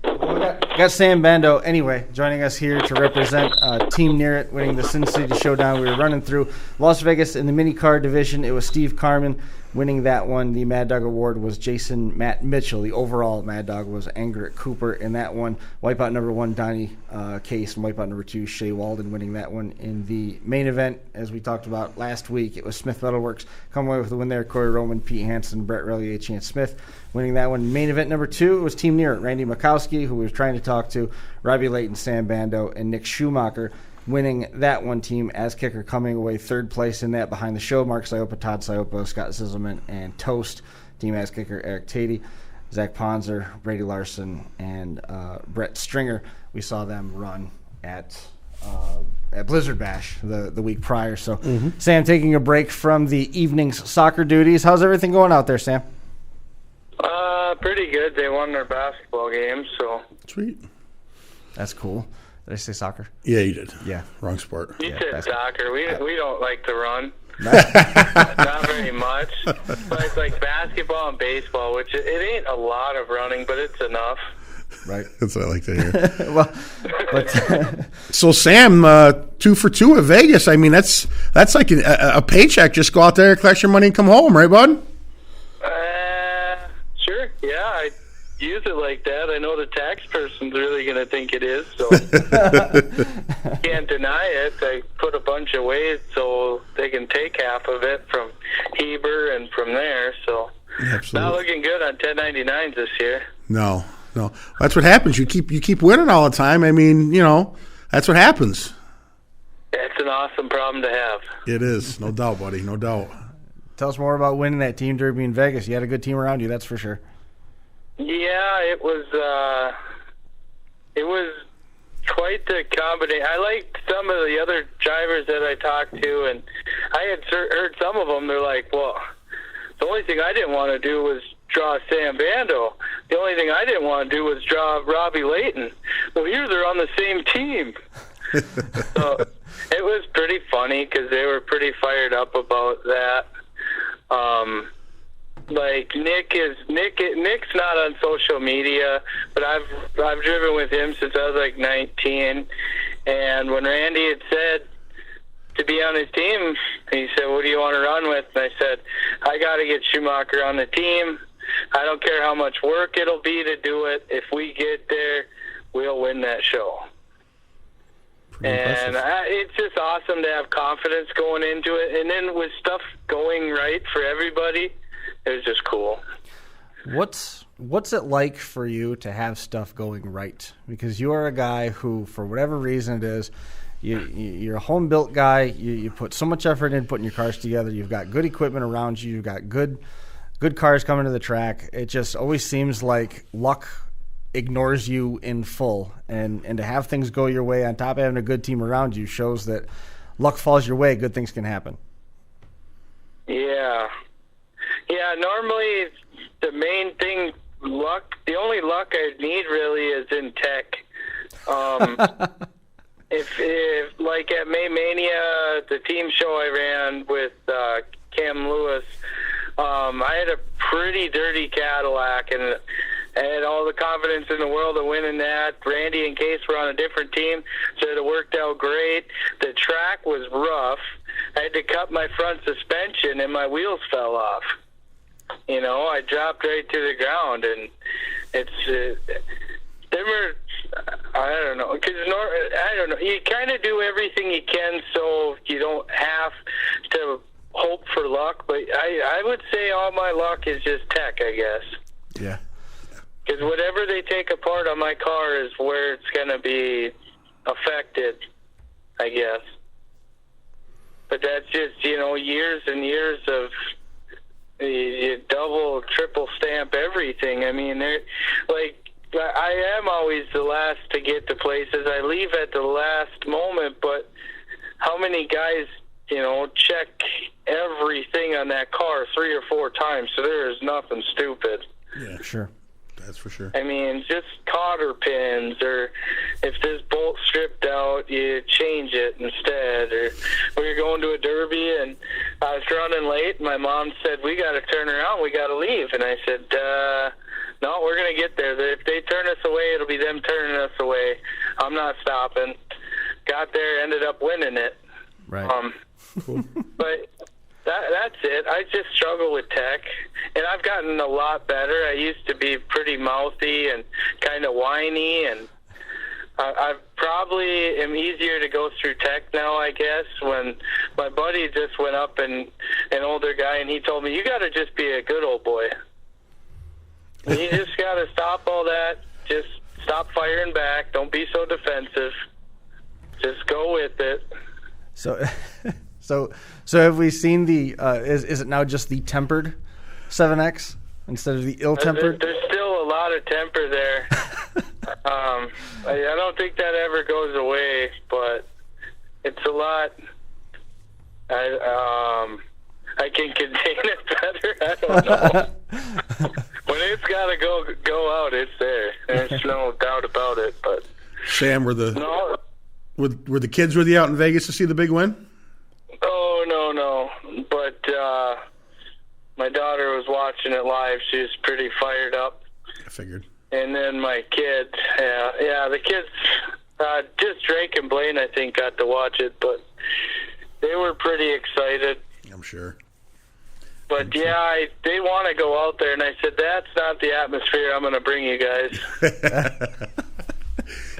C: Well, we got Sam Bando anyway joining us here to represent Team Nerat winning the Sin City Showdown. We were running through Las Vegas in the mini car division. It was Steve Carmen winning that one. The Mad Dog Award was Matt Mitchell. The overall Mad Dog was Tygart Cooper in that one. Wipeout number 1, Donnie Case, and Wipeout number 2, Shea Walden winning that one. In the main event, as we talked about last week, it was Smith Metalworks coming away with the win there. Corey Roman, Pete Hansen, Brett Relier, Chance Smith winning that one. Main event number 2 was Team Nerat, Randy Mikowski, who we were trying to talk to, Robbie Layton, Sam Bando, and Nick Schumacher winning that one. Team as kicker coming away third place in that behind the show. Mark Siopa, Todd Siopa, Scott Sizzleman, and Toast. Team as kicker Eric Tatey, Zach Ponzer, Brady Larson, and Brett Stringer. We saw them run at Blizzard Bash the week prior. So Sam taking a break from the evening's soccer duties. How's everything going out there, Sam?
F: Pretty good. They won their basketball game, so.
D: Sweet.
C: That's cool. Did I say soccer?
D: Yeah, you did.
C: Yeah.
D: Wrong sport.
F: You said soccer. We don't like to run.
C: No.
F: Not very much. But it's like basketball and baseball, which it ain't a lot of running, but it's enough.
C: Right.
D: That's what I like to hear.
C: Well, but
D: So, Sam, 2 for 2 at Vegas. I mean, that's like a paycheck. Just go out there, collect your money, and come home, right, bud?
F: Sure. Yeah, I use it like that. I know the tax person's really going to think it is, so can't deny it. I put a bunch away so they can take half of it from Heber and from there. So
D: Absolutely.
F: not looking good on 1099s this year.
D: No. That's what happens. You keep winning all the time. I mean, that's what happens.
F: It's an awesome problem to have.
D: It is. No doubt, buddy. No doubt.
C: tell us more about winning that team derby in Vegas. You had a good team around you, that's for sure.
F: Yeah, it was quite the combination. I liked some of the other drivers that I talked to, and I had heard some of them. They're like, well, the only thing I didn't want to do was draw Sam Bando. The only thing I didn't want to do was draw Robbie Layton. Well, here they're on the same team. So it was pretty funny because they were pretty fired up about that. Like Nick's not on social media, but I've driven with him since I was like 19. And when Randy had said to be on his team, he said, "What do you want to run with?" And I said, "I got to get Schumacher on the team. I don't care how much work it'll be to do it. If we get there, we'll win that show." And it's just awesome to have confidence going into it. And then with stuff going right for everybody, it was just cool.
C: What's it like for you to have stuff going right? Because you are a guy who, for whatever reason it is, you're a home-built guy. You put so much effort in putting your cars together. You've got good equipment around you. You've got good cars coming to the track. It just always seems like luck ignores you in full. And to have things go your way on top of having a good team around you shows that luck falls your way, good things can happen. Yeah, normally the main thing, luck, the only luck I need really is in tech.
F: If like at May Mania, the team show I ran with Cam Lewis, I had a pretty dirty Cadillac, and I had all the confidence in the world of winning that. Randy and Case were on a different team, so it worked out great. The track was rough. I had to cut my front suspension, and my wheels fell off. I dropped right to the ground, and it's they were, I don't know, because I don't know. You kind of do everything you can so you don't have to hope for luck, but I would say all my luck is just tech, I guess.
C: Yeah.
F: Because whatever they take apart on my car is where it's going to be affected, I guess. But that's just, years and years of you double, triple stamp everything. I mean, like I am always the last to get to places. I leave at the last moment, but how many guys, check everything on that car 3 or 4 times, so there is nothing stupid.
D: Yeah,
A: Sure.
D: that's for sure.
F: I mean, just cotter pins, or if this bolt's stripped out, you change it instead. Or we were going to a derby, and I was running late, and my mom said, we got to turn around, we got to leave. And I said, no, we're going to get there. If they turn us away, it'll be them turning us away. I'm not stopping. Got there, ended up winning it.
A: Right.
F: But that's it. I just struggle with tech, and I've gotten a lot better. I used to be pretty mouthy and kind of whiny, and I probably am easier to go through tech now, I guess. When my buddy just went up, and an older guy, and he told me, you got to just be a good old boy. You just got to stop all that. Just stop firing back. Don't be so defensive. Just go with it.
C: So have we seen the? Is it now just the tempered 7X instead of the ill-tempered?
F: There's still a lot of temper there. I don't think that ever goes away, but it's a lot. I can contain it better. I don't know. When it's got to go out, it's there. There's no doubt about it. But
D: Sam, were the kids with you out in Vegas to see the big win?
F: Oh, no. But my daughter was watching it live. She was pretty fired up.
D: I figured.
F: And then my kids, the kids, just Drake and Blaine, I think, got to watch it, but they were pretty excited.
D: I'm sure.
F: But they want to go out there, and I said, that's not the atmosphere I'm going to bring you guys.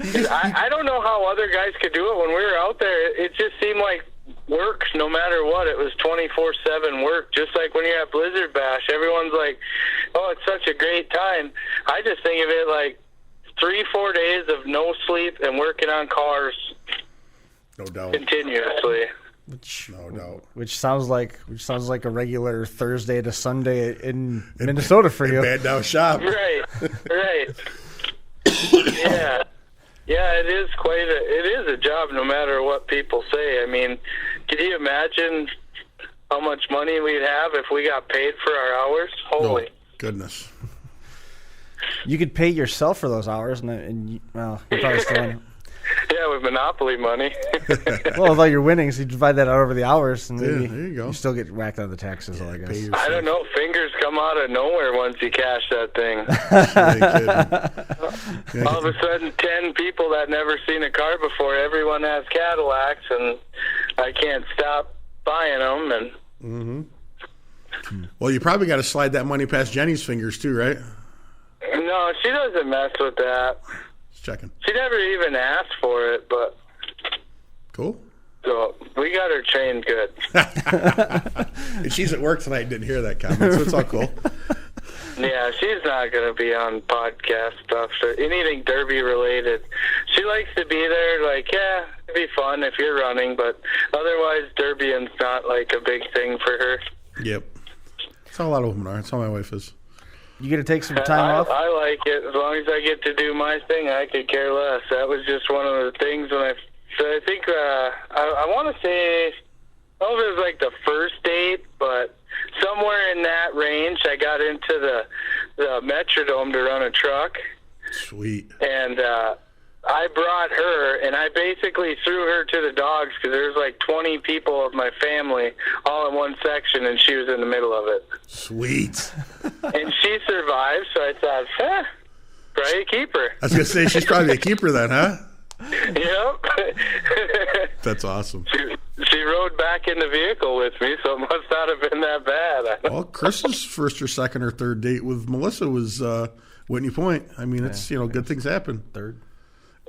F: I don't know how other guys could do it. When we were out there, it just seemed like work no matter what. It was 24/7 work, just like when you're at Blizzard Bash. Everyone's like, oh, it's such a great time. I just think of it like 3-4 days of no sleep and working on cars.
D: No doubt.
F: Continuously.
D: No doubt.
C: Which sounds like a regular Thursday to Sunday in Minnesota for you.
D: Bandow shop.
F: Right. Yeah, it is it is a job no matter what people say. I mean, can you imagine how much money we'd have if we got paid for our hours? Holy.
D: Oh, goodness.
C: You could pay yourself for those hours, and you're probably still in.
F: Yeah, with Monopoly money.
C: Well, although you're winning, so you divide that out over the hours, and maybe
D: there you go.
C: You still get whacked on the taxes, I guess.
F: I don't know. Fingers come out of nowhere once you cash that thing. All of a sudden, 10 people that never seen a car before, everyone has Cadillacs, and I can't stop buying them. And
D: Well, you probably got to slide that money past Jenny's fingers too, right?
F: No, she doesn't mess with that.
D: Just checking.
F: She never even asked for it, but
D: Cool.
F: so we got her trained good.
D: And she's at work tonight and didn't hear that comment, so it's all cool.
F: Yeah, she's not going to be on podcast stuff, so anything derby related. She likes to be there, like, yeah, it'd be fun if you're running, but otherwise derbying's not like a big thing for her.
D: Yep. That's how a lot of women are. That's how my wife is.
C: You going to take some time off?
F: I like it. As long as I get to do my thing, I could care less. That was just one of the things when I think I want to say, I don't know if it was like the first date, but somewhere in that range, I got into the Metrodome to run a truck.
D: Sweet.
F: And I brought her, and I basically threw her to the dogs because there was like 20 people of my family all in one section, and she was in the middle of it.
D: Sweet.
F: And she survived, so I thought, probably a keeper.
D: I was going to say, she's probably a keeper then, huh?
F: Yep.
D: That's awesome.
F: She rode back in the vehicle with me, so it must not have been that bad.
D: Well, Chris's first or second or third date with Melissa was Whitney Point. I mean, it's, good things happen.
C: Third.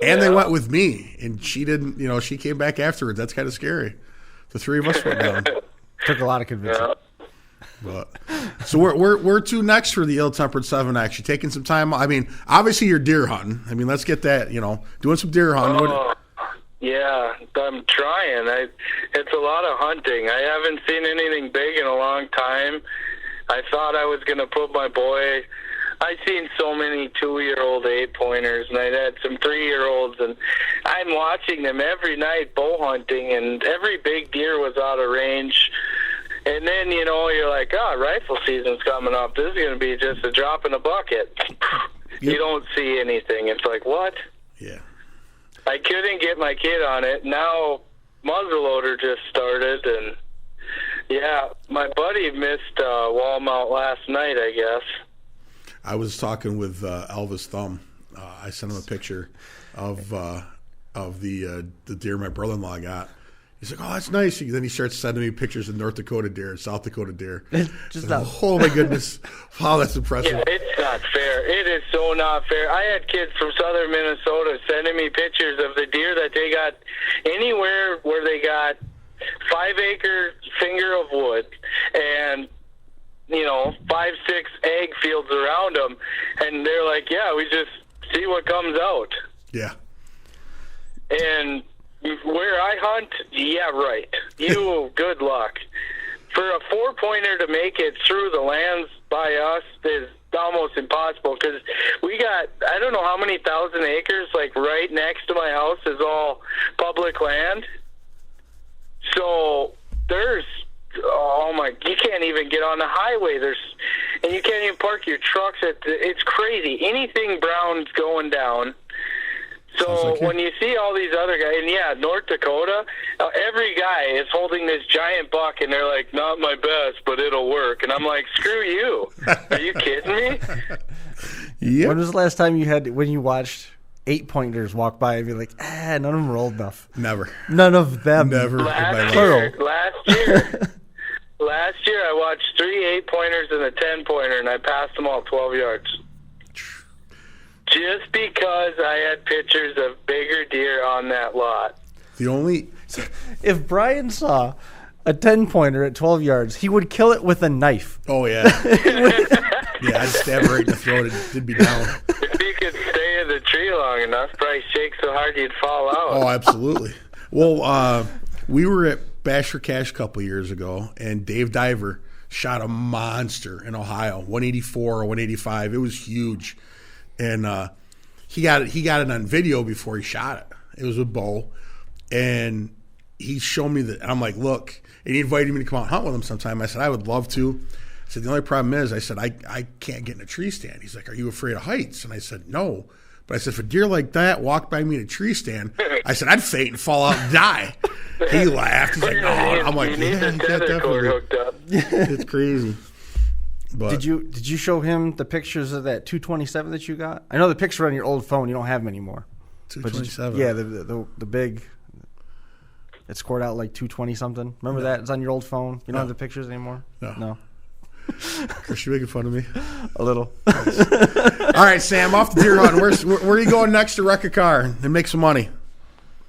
D: And they went with me, and she didn't, she came back afterwards. That's kind of scary. The three of us went down.
C: Took a lot of convincing.
F: Yeah.
D: But, so we're to next for the ill-tempered 7X. You taking some time? I mean, obviously you're deer hunting. I mean, let's get that. Doing some deer hunting.
F: Yeah, I'm trying. It's a lot of hunting. I haven't seen anything big in a long time. I thought I was going to put my boy I've seen so many 2-year-old 8-pointers, and I've had some 3-year-olds, and I'm watching them every night bow hunting, and every big deer was out of range. And then, you're like, rifle season's coming up. This is going to be just a drop in a bucket. You don't see anything. It's like, what?
D: Yeah.
F: I couldn't get my kid on it. Now, muzzleloader just started, and, yeah, my buddy missed wall mount last night, I guess.
D: I was talking with Elvis Thumb. I sent him a picture of the deer my brother-in-law got. He's like, "Oh, that's nice." Then he starts sending me pictures of North Dakota deer, South Dakota deer. Oh my goodness! Wow, that's impressive.
F: Yeah, it's not fair. It is so not fair. I had kids from southern Minnesota sending me pictures of the deer that they got anywhere where they got 5-acre finger of wood and 5-6 ag fields around them, and they're like, "Yeah, we just see what comes out."
D: Yeah.
F: And where I hunt, yeah, right. You, good luck. For a 4-pointer to make it through the lands by us is almost impossible, because we got, I don't know how many thousand acres, like right next to my house is all public land. So there's, you can't even get on the highway. And you can't even park your trucks. It's crazy. Anything brown's going down. So when you see all these other guys, and yeah, North Dakota, every guy is holding this giant buck, and they're like, "Not my best, but it'll work." And I'm like, "Screw you! Are you kidding me?"
C: Yeah. When was the last time when you watched 8-pointers walk by and be like, none of them are old enough?
D: Never.
C: None of them.
D: Never.
F: Last year, I watched 3 8-pointers and a 10-pointer, and I passed them all 12 yards. Just because I had pictures of bigger deer on that lot.
C: If Brian saw a 10-pointer at 12 yards, he would kill it with a knife.
D: Oh, yeah. Yeah, I'd stab her right in the throat. It'd be down.
F: If he could stay in the tree long enough, probably shake so hard he'd fall out.
D: Oh, absolutely. Well, we were at Bash for Cash a couple years ago, and Dave Diver shot a monster in Ohio, 184 or 185. It was huge. And he got it on video before he shot it. It was a bow, and he showed me that. I'm like, look, and he invited me to come out and hunt with him sometime. I said, I would love to. I said, the only problem is, I said, I can't get in a tree stand. He's like, are you afraid of heights? And I said, no. But I said, if a deer like that walked by me in a tree stand, I said, I'd faint and fall out and die. He laughed. He's like, no. I'm like, yeah, definitely.
F: Hooked up.
D: It's crazy. But
C: did you show him the pictures of that 227 that you got? I know the picture on your old phone. You don't have them anymore.
D: 227.
C: Yeah, the big. It scored out like 220 something. Remember that? It's on your old phone. You don't have the pictures anymore.
D: No. Chris, you making fun of me?
C: A little.
D: Nice. All right, Sam, off the deer hunt. Where are you going next to wreck a car and make some money?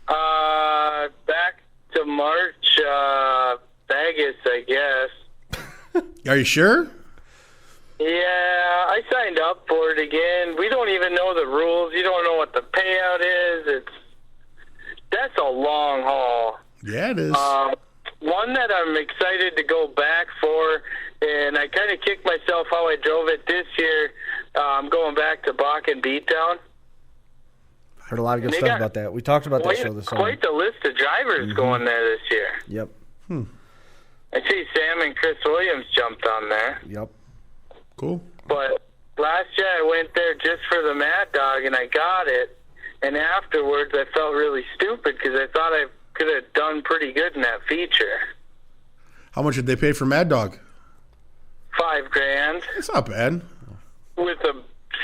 F: Back to March, Vegas, I guess.
D: Are you sure?
F: Yeah, I signed up for it again. We don't even know the rules. You don't know what the payout is. That's a long haul.
D: Yeah, it is.
F: One that I'm excited to go back for, and I kind of kicked myself how I drove it this year. I'm going back to Bakken Beatdown.
C: Heard a lot of good stuff about that. We talked about that show this summer.
F: Quite the list of drivers going there this year.
C: Yep.
F: I see Sam and Chris Williams jumped on there.
C: Yep.
D: Cool.
F: But last year I went there just for the Mad Dog, and I got it. And afterwards I felt really stupid because I thought I could have done pretty good in that feature.
D: How much did they pay for Mad Dog?
F: $5,000.
D: It's not bad.
F: With a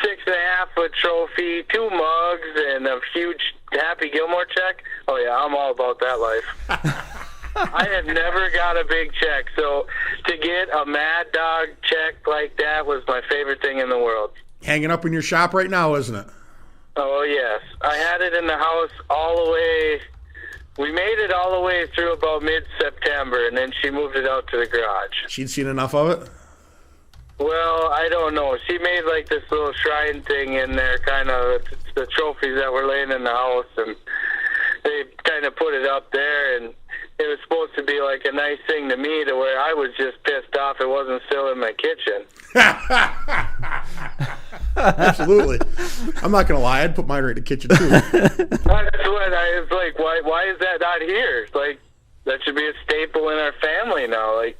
F: 6.5-foot trophy, 2 mugs, and a huge Happy Gilmore check. Oh yeah, I'm all about that life. I have never got a big check, so to get a Mad Dog check like that was my favorite thing in the world.
D: Hanging up in your shop right now, isn't it?
F: Oh, yes. I had it in the house all the way. We made it all the way through about mid-September, and then she moved it out to the garage.
D: She'd seen enough of it?
F: Well, I don't know. She made like this little shrine thing in there, kind of the trophies that were laying in the house, and they kind of put it up there, and it was supposed to be like a nice thing to me, to where I was just pissed off it wasn't still in my kitchen.
D: Absolutely. I'm not going to lie. I'd put mine right in the kitchen, too.
F: That's what I was like, why is that not here? It's like, that should be a staple in our family now. Like,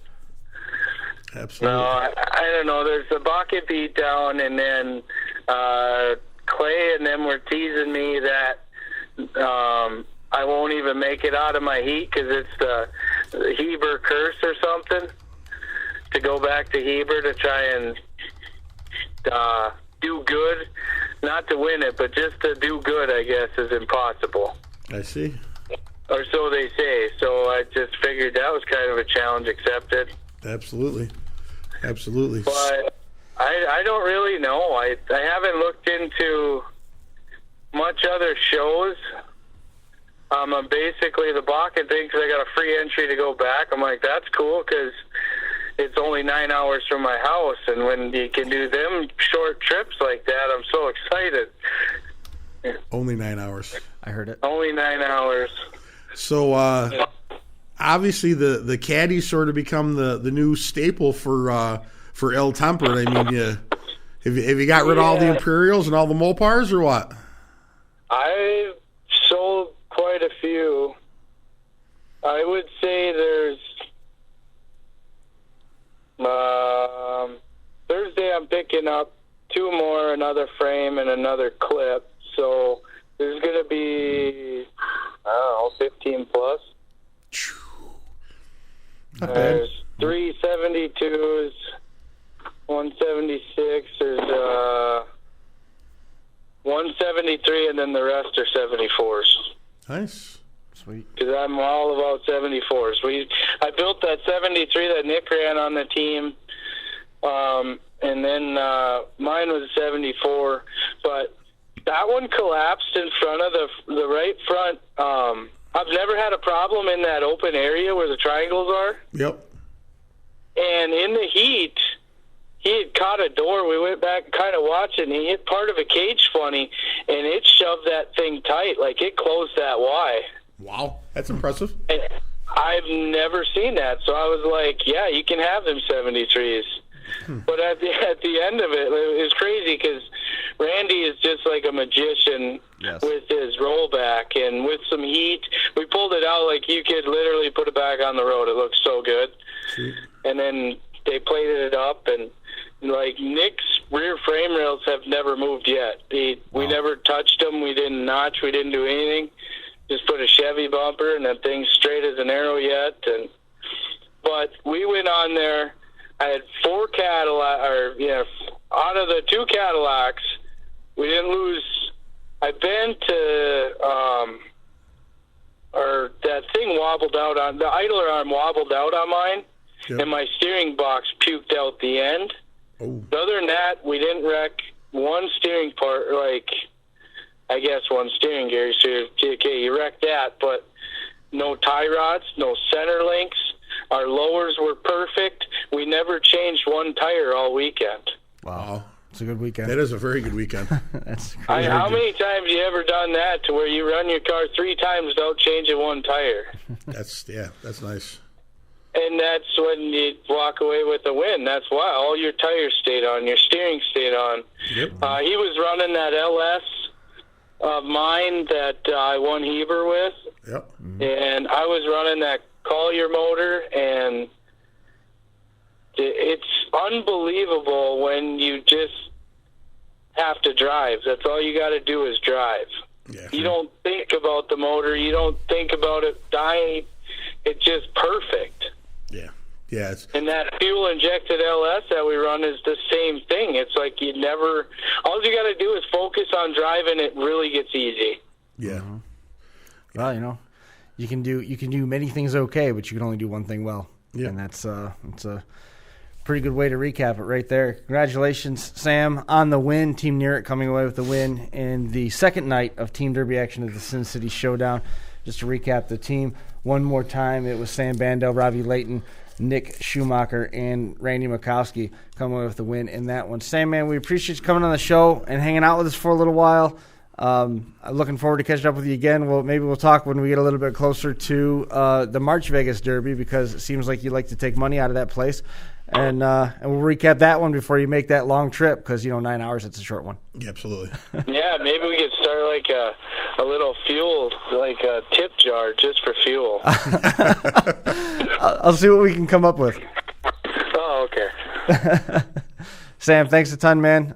D: Absolutely.
F: no, I don't know. There's the bucket beat down, and then Clay and them were teasing me that I won't even make it out of my heat because it's the Heber curse or something. To go back to Heber to try and do good, not to win it, but just to do good, I guess, is impossible.
D: I see.
F: Or so they say. So I just figured that was kind of a challenge accepted.
D: Absolutely. Absolutely.
F: But I don't really know. I haven't looked into much other shows. I'm basically the Bakken thing because I got a free entry to go back. I'm like, that's cool because it's only 9 hours from my house, and when you can do them short trips like that, I'm so excited.
D: Only 9 hours.
A: I heard it.
F: Only 9 hours.
D: So, obviously, the caddies sort of become the new staple for El Temperate. I mean, have you got rid of all the Imperials and all the Mopars, or what?
F: I've sold quite a few. I would say there's Thursday I'm picking up 2 more, another frame and another clip. So there's going to be, 15 plus.
D: Not bad.
F: There's 3 72s, 176. There's 173, and then the rest are 74s.
D: Nice.
A: Sweet.
F: Because I'm all about 74s. I built that 73 that Nick ran on the team, and then mine was a 74. But that one collapsed in front of the right front. I've never had a problem in that open area where the triangles are.
D: Yep.
F: And in the heat, he had caught a door. We went back and kind of watched it, and he hit part of a cage funny, and it shoved that thing tight. Like, it closed that Y.
D: Wow. That's impressive.
F: And I've never seen that. So I was like, yeah, you can have them 73s. But at the end of it was crazy because Randy is just like a magician with his rollback. And with some heat, we pulled it out like you could literally put it back on the road. It looks so good.
D: Sweet.
F: And then they plated it up. And, like, Nick's rear frame rails have never moved yet. We never touched them. We didn't notch. We didn't do anything. Just put a Chevy bumper, and that thing's straight as an arrow yet. But we went on there. I had 4 out of the 2 Cadillacs, we didn't lose. I bent to, or that thing wobbled out on, the idler arm wobbled out on mine, and my steering box puked out the end.
D: Oh.
F: Other than that, we didn't wreck one steering part, like, I guess one steering gear, so okay, you wrecked that, but no tie rods, no center links. Our lowers were perfect. We never changed one tire all weekend.
A: Wow. It's a good weekend.
D: That is a very good weekend.
A: That's crazy.
F: How many times have you ever done that to where you run your car 3 times without changing one tire?
D: That's nice.
F: And that's when you walk away with a win. That's why all your tires stayed on, your steering stayed on.
D: Yep.
F: He was running that LS of mine that I won Heber with.
D: Yep.
F: And I was running that Collier motor, and it's unbelievable when you just have to drive. That's all you got to do is drive.
D: Yeah.
F: You don't think about the motor. You don't think about it dying. It's just perfect.
D: Yeah. Yeah.
F: And that fuel-injected LS that we run is the same thing. It's like all you got to do is focus on driving. It really gets easy.
D: Yeah.
A: Well, you can do many things okay, but you can only do one thing well.
D: Yeah.
A: And that's a pretty good way to recap it right there. Congratulations, Sam, on the win. Team Nerat coming away with the win in the second night of Team Derby action at the Sin City Showdown. Just to recap the team one more time, it was Sam Bando, Robbie Layton, Nick Schumacher, and Randy Makowski coming away with the win in that one. Sam, man, we appreciate you coming on the show and hanging out with us for a little while. Looking forward to catching up with you again. Maybe we'll talk when we get a little bit closer to the March Vegas Derby, because it seems like you like to take money out of that place.
C: And we'll recap that one before you make that long trip because, 9 hours, it's a short one.
D: Yeah, absolutely.
F: Yeah, maybe we could start like a little fuel, like a tip jar just for fuel.
C: I'll see what we can come up with.
F: Oh, okay.
C: Sam, thanks a ton, man.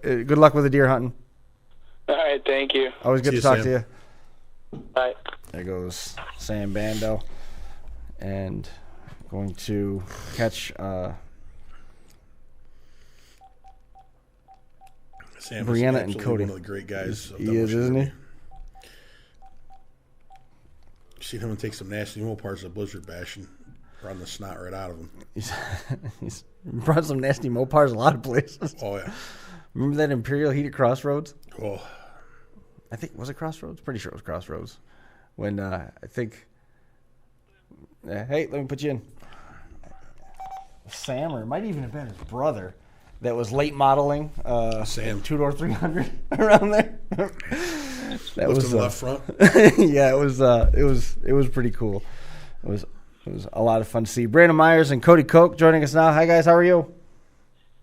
C: Good luck with the deer hunting.
F: All right, thank you.
C: Always good to talk to you.
F: Bye.
C: There goes Sam Bando. And going to catch
D: Sam
C: Breanna and Kody.
D: One of the great guys.
C: He is, isn't he?
D: You see him take some nasty Mopars of Blizzard Bash and run the snot right out of him.
C: He's brought some nasty Mopars a lot of places.
D: Oh, yeah.
C: Remember that Imperial Heat at Crossroads?
D: Oh.
C: I think, was it Crossroads? Pretty sure it was Crossroads. When I think, hey, let me put you in. Sam, or it might even have been his brother, that was late modeling.
D: Sam.
C: 2-door 300 around there. That was
D: the left front.
C: Yeah, it was pretty cool. It was a lot of fun to see. Breanna Myers and Kody Koch joining us now. Hi guys, how are you?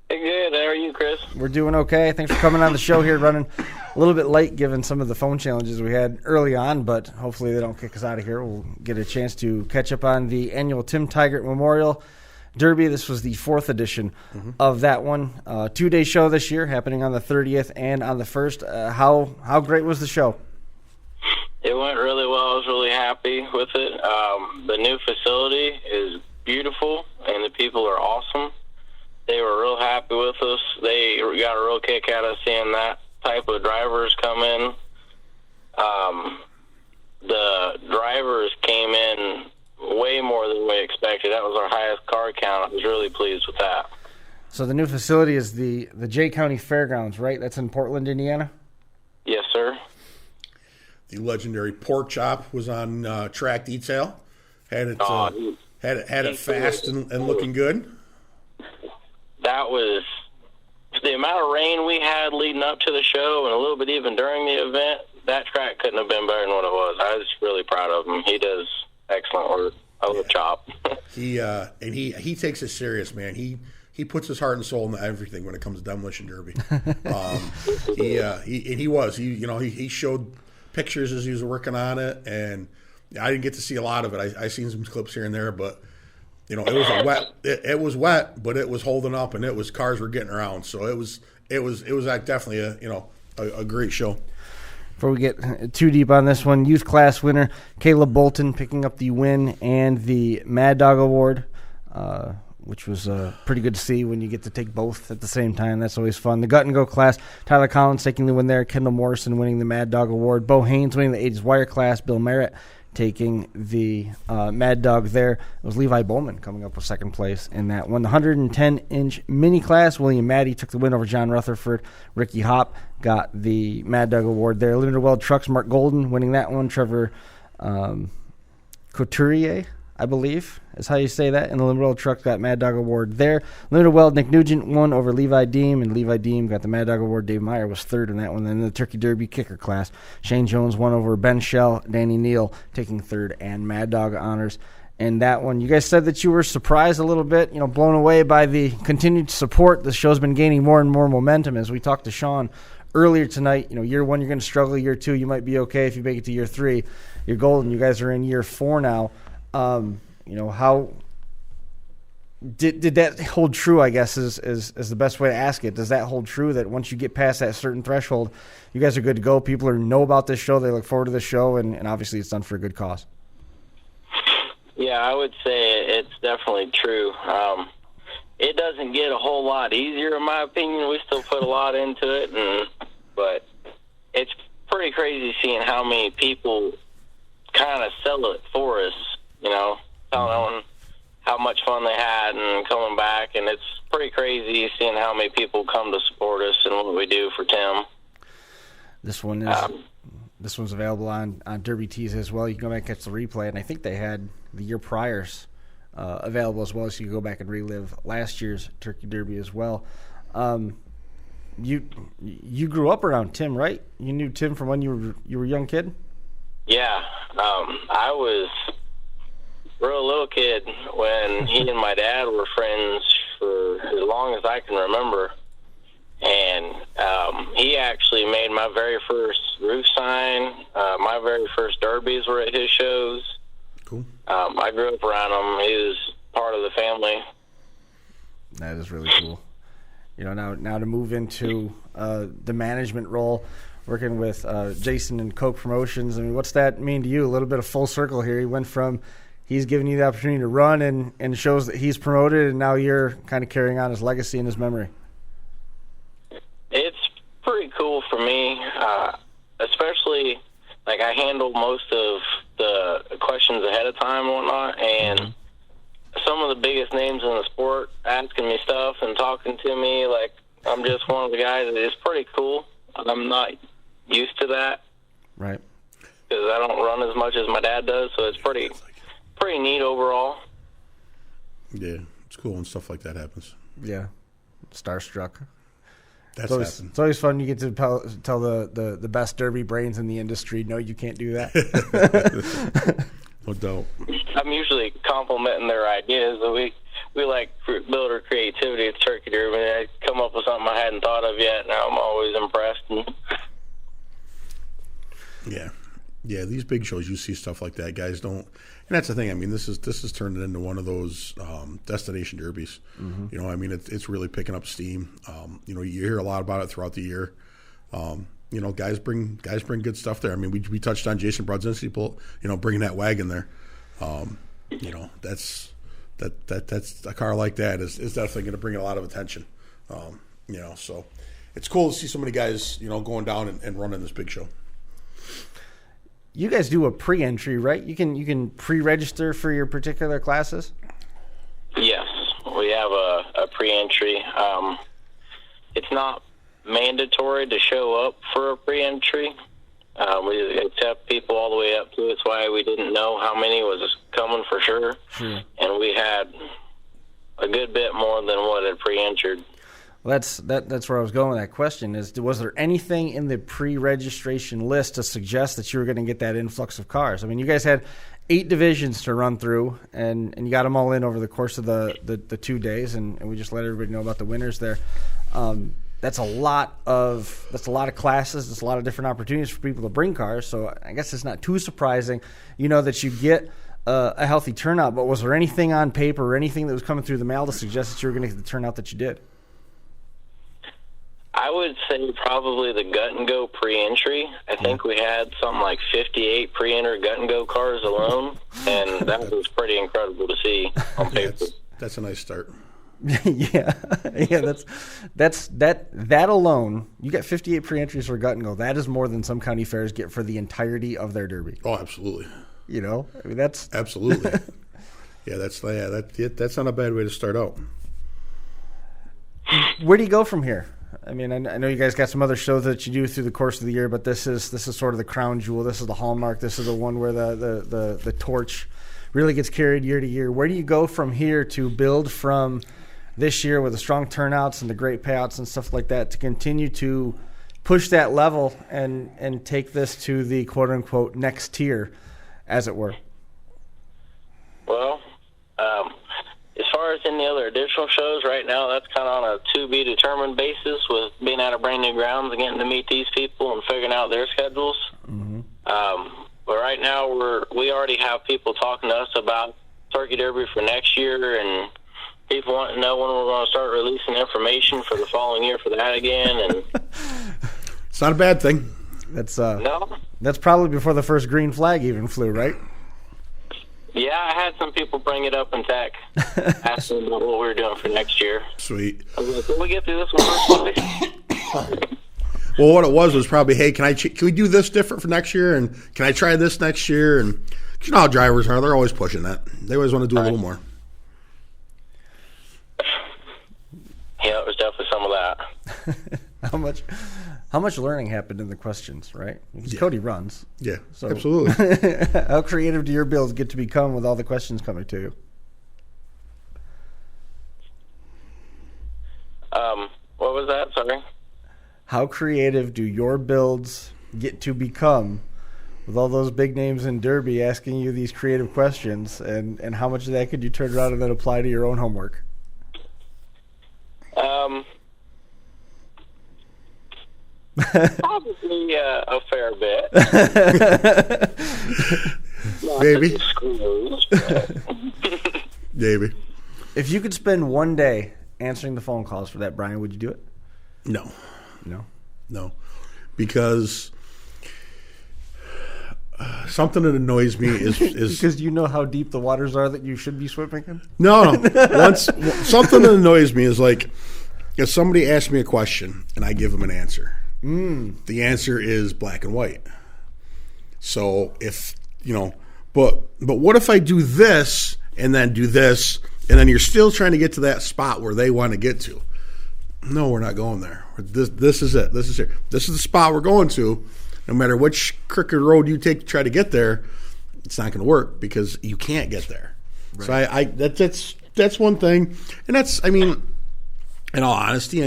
F: Hey, good. How are you, Chris?
C: We're doing okay. Thanks for coming on the show here. Running a little bit late given some of the phone challenges we had early on, but hopefully they don't kick us out of here. We'll get a chance to catch up on the annual Tim Tygart Memorial Derby. This was the 4th edition of that one. 2-day show this year, happening on the 30th and on the 1st. How great was the show?
E: It went really well. I was really happy with it. The new facility is beautiful, and the people are awesome. They were real happy with us. They got a real kick out of seeing that type of drivers come in. The drivers came in way more than we expected. That was our highest car count. I was really pleased with that.
C: So the new facility is the Jay County Fairgrounds, right? That's in Portland, Indiana?
E: Yes, sir.
D: The legendary pork chop was on track detail. Had it fast and looking good.
E: That was the amount of rain we had leading up to the show and a little bit even during the event. That track couldn't have been better than what it was. I was really proud of him. He does excellent work. I love Chop.
D: He takes it serious, man. He puts his heart and soul into everything when it comes to Demolition Derby. He showed pictures as he was working on it, and I didn't get to see a lot of it. I seen some clips here and there, but it was wet, but it was holding up, and cars were getting around. So it was definitely a great show.
C: Before we get too deep on this one, youth class winner Caleb Bolton picking up the win and the Mad Dog Award, which was pretty good to see when you get to take both at the same time. That's always fun. The Gut and Go class, Tyler Collins taking the win there, Kendall Morrison winning the Mad Dog Award, Bo Haynes winning the 80s Wire class, Bill Merritt taking the Mad Dog there. It was Levi Bowman coming up with second place in that one. The 110-inch mini class, William Maddie took the win over John Rutherford. Ricky Hopp got the Mad Dog Award there. Limited Weld Trucks, Mark Golden winning that one. Trevor Couturier, I believe, is how you say that. And the Limited Weld Trucks got Mad Dog Award there. Limited Weld, Nick Nugent won over Levi Deem, and Levi Deem got the Mad Dog Award. Dave Meyer was third in that one. Then the Turkey Derby kicker class, Shane Jones won over Ben Shell, Danny Neal taking third, and Mad Dog honors in that one. You guys said that you were surprised a little bit, blown away by the continued support. The show's been gaining more and more momentum. As we talked to Sean earlier tonight, year one you're going to struggle, year two you might be okay. If you make it to year three, you're golden. You guys are in year four now. How did that hold true, I guess, is the best way to ask it. Does that hold true that once you get past that certain threshold, you guys are good to go? People know about this show. They look forward to the show, and obviously it's done for a good cause.
E: Yeah, I would say it's definitely true. It doesn't get a whole lot easier, in my opinion. We still put a lot into it, but it's pretty crazy seeing how many people kind of sell it for us, telling how much fun they had and coming back. And it's pretty crazy seeing how many people come to support us and what we do for Tim.
C: This one's available on Derby Tees as well. You can go back and catch the replay, and I think they had the year priors available as well, so you can go back and relive last year's Turkey Derby as well. You grew up around Tim, right? You knew Tim from when you were a young kid?
E: Yeah, I was a real little kid when he and my dad were friends
F: long as I can remember. And he actually made my very first roof sign. My very first derbies were at his shows.
D: Cool.
F: I grew up around him. He was part of the family.
C: That is really cool. You know, now to move into the management role, working with Jason and Koch Promotions. I mean, what's that mean to you? A little bit of full circle here. He went from he's giving you the opportunity to run and shows that he's promoted, and now you're kind of carrying on his legacy and his memory.
F: It's pretty cool for me, especially like I handle most of the questions ahead of time and whatnot, and some of the biggest names in the sport asking me stuff and talking to me like I'm just one of the guys. It's pretty cool. I'm not used to that,
C: right?
F: Because I don't run as much as my dad does, so it's pretty neat overall.
D: Yeah, it's cool when stuff like that happens.
C: Yeah, starstruck.
D: That's happened.
C: It's always fun. You get to tell the best derby brains in the industry, no, you can't do that.
D: No doubt.
F: I'm usually complimenting their ideas. We like builder creativity at Turkey Derby. I come up with something I hadn't thought of yet, and I'm always impressed.
D: Yeah, these big shows, you see stuff like that. Guys don't, and that's the thing. I mean, this is turned into one of those destination derbies. Mm-hmm. You know, I mean, it's really picking up steam. You know, you hear a lot about it throughout the year. You know, guys bring good stuff there. I mean, we touched on Jason Brodzinski, bringing that wagon there. You know, that's a car like that is definitely going to bring a lot of attention. You know, so it's cool to see so many guys, you know, going down and running this big show.
C: You guys do a pre-entry, right? You can pre-register for your particular classes?
F: Yes, we have a pre-entry. It's not mandatory to show up for a pre-entry. We accept people all the way up to it. That's why we didn't know how many was coming for sure. And we had a good bit more than what had pre-entered.
C: Well, that's where I was going with that question. Was there anything in the pre-registration list to suggest that you were going to get that influx of cars? I mean, you guys had 8 divisions to run through, and you got them all in over the course of the 2 days, and we just let everybody know about the winners there. That's a lot of classes. That's a lot of different opportunities for people to bring cars. So I guess it's not too surprising, that you get a healthy turnout. But was there anything on paper or anything that was coming through the mail to suggest that you were going to get the turnout that you did?
F: I would say probably the gut and go pre-entry. I think we had something like 58 pre-entered gut and go cars alone, and that was pretty incredible to see on paper.
D: That's a nice start.
C: yeah. That alone. You got 58 pre-entries for gut and go. That is more than some county fairs get for the entirety of their derby.
D: Oh, absolutely.
C: I mean that's
D: absolutely. That's not a bad way to start out.
C: Where do you go from here? I mean, I know you guys got some other shows that you do through the course of the year, but this is sort of the crown jewel. This is the hallmark. This is the one where the torch really gets carried year to year. Where do you go from here to build from this year with the strong turnouts and the great payouts and stuff like that to continue to push that level and take this to the quote-unquote next tier, as it were?
F: Well, as far as any other additional shows, right now that's kind of on a to-be-determined basis with being out of brand new grounds and getting to meet these people and figuring out their schedules. Mm-hmm. But right now we already have people talking to us about Turkey Derby for next year, and people want to know when we're going to start releasing information for the following year for that again. And
D: it's not a bad thing.
C: That's probably before the first green flag even flew, right?
F: Yeah, I had some people bring it up in tech, asking about what we were doing for next year.
D: Sweet.
F: I was like, can we get through this one first?
D: Well, what it was probably, hey, can we do this different for next year, and can I try this next year? And you know how drivers are; they're always pushing that. They always want to do a little more.
F: Yeah, it was definitely some of that.
C: How much learning happened in the questions, right? Because Kody runs.
D: Yeah,
C: so
D: absolutely.
C: How creative do your builds get to become with all the questions coming to you?
F: What was that? Sorry.
C: How creative do your builds get to become with all those big names in Derby asking you these creative questions, and how much of that could you turn around and then apply to your own homework?
F: Probably a fair bit.
D: Maybe. Maybe.
C: If you could spend one day answering the phone calls for that, Brian, would you do it?
D: No.
C: No.
D: Because something that annoys me is
C: because you know how deep the waters are that you should be swimming in?
D: No. Something that annoys me is like if somebody asks me a question and I give them an answer. The answer is black and white. So if but what if I do this and then do this and then you're still trying to get to that spot where they want to get to? No, we're not going there. This is it. This is it. This is the spot we're going to. No matter which crooked road you take to try to get there, it's not going to work because you can't get there. Right. So that's one thing, and that's in all honesty,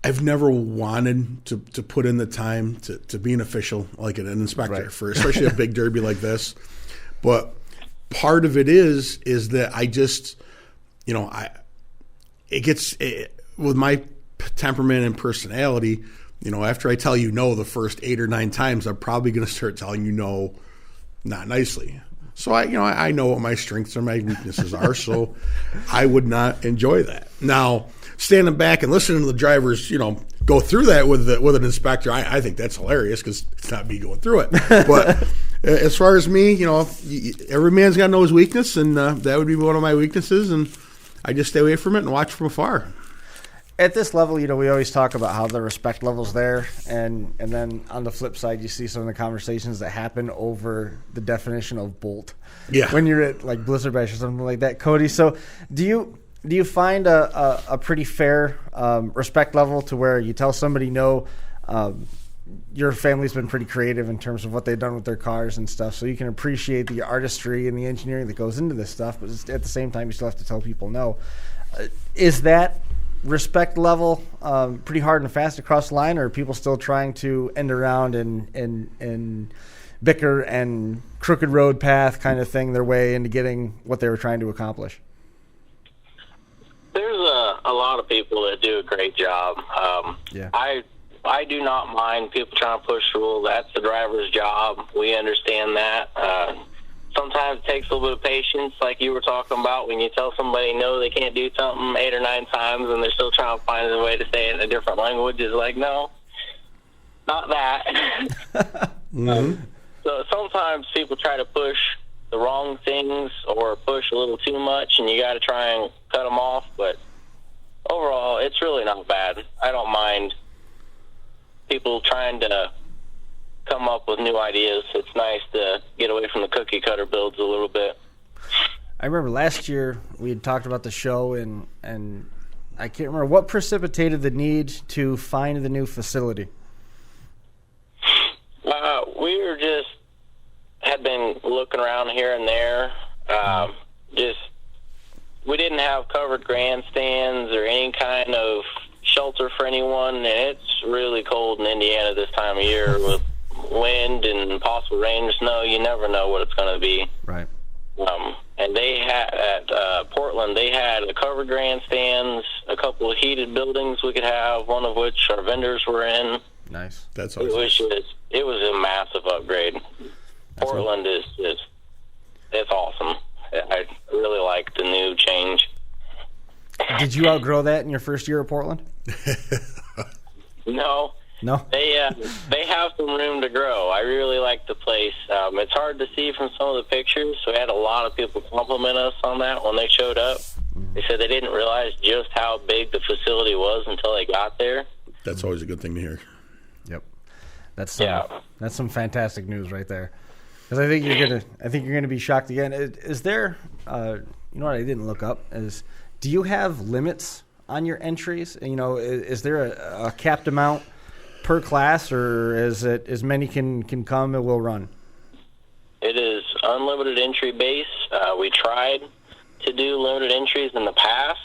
D: I've never wanted to put in the time to be an official like an inspector for especially a big derby like this, but part of it is that I just with my temperament and personality, after I tell you no the first 8 or 9 times, I'm probably going to start telling you no not nicely. So I know what my strengths and my weaknesses are, so I would not enjoy that. Now, standing back and listening to the drivers, go through that with an inspector, I think that's hilarious because it's not me going through it. But as far as me, every man's got to know his weakness, and that would be one of my weaknesses, and I just stay away from it and watch from afar.
C: At this level, we always talk about how the respect level's there, and then on the flip side, you see some of the conversations that happen over the definition of bolt.
D: Yeah. When
C: you're at like Blizzard Bash or something like that, Kody. So do you find a pretty fair respect level to where you tell somebody no? Your family's been pretty creative in terms of what they've done with their cars and stuff, so you can appreciate the artistry and the engineering that goes into this stuff, but at the same time, you still have to tell people no. Is that respect level pretty hard and fast across the line, or are people still trying to end around and bicker and crooked road path kind of thing their way into getting what they were trying to accomplish?
F: There's a lot of people that do a great job. I do not mind people trying to push the rule. That's the driver's job. We understand that. Sometimes it takes a little bit of patience, like you were talking about, when you tell somebody no, they can't do something 8 or 9 times, and they're still trying to find a way to say it in a different language. It's like, no, not that. So sometimes people try to push the wrong things or push a little too much, and you got to try and cut them off. But overall, it's really not bad. I don't mind people trying to come up with new ideas. It's nice to get away from the cookie cutter builds a little bit.
C: I remember last year we had talked about the show, and I can't remember what precipitated the need to find the new facility.
F: We had been looking around here and there. We didn't have covered grandstands or any kind of shelter for anyone, and it's really cold in Indiana this time of year with wind and possible rain or snow. You never know what it's going to be.
C: Right.
F: And they had at Portland, they had a covered grandstands, a couple of heated buildings we could have, one of which our vendors were in.
C: Nice.
D: That's
F: awesome. It was a massive upgrade. Portland is it's awesome. I really like the new change.
C: Did you outgrow that in your first year at Portland?
F: No. They have some room to grow. I really like the place. It's hard to see from some of the pictures, so we had a lot of people compliment us on that when they showed up. They said they didn't realize just how big the facility was until they got there.
D: That's always a good thing to hear.
C: Yep. That's some fantastic news right there. Because I think you're gonna be shocked again. Is there you know what I didn't look up is, do you have limits on your entries? Is there a capped amount per class, or is it as many can come and will run?
F: It is unlimited entry base. We tried to do limited entries in the past,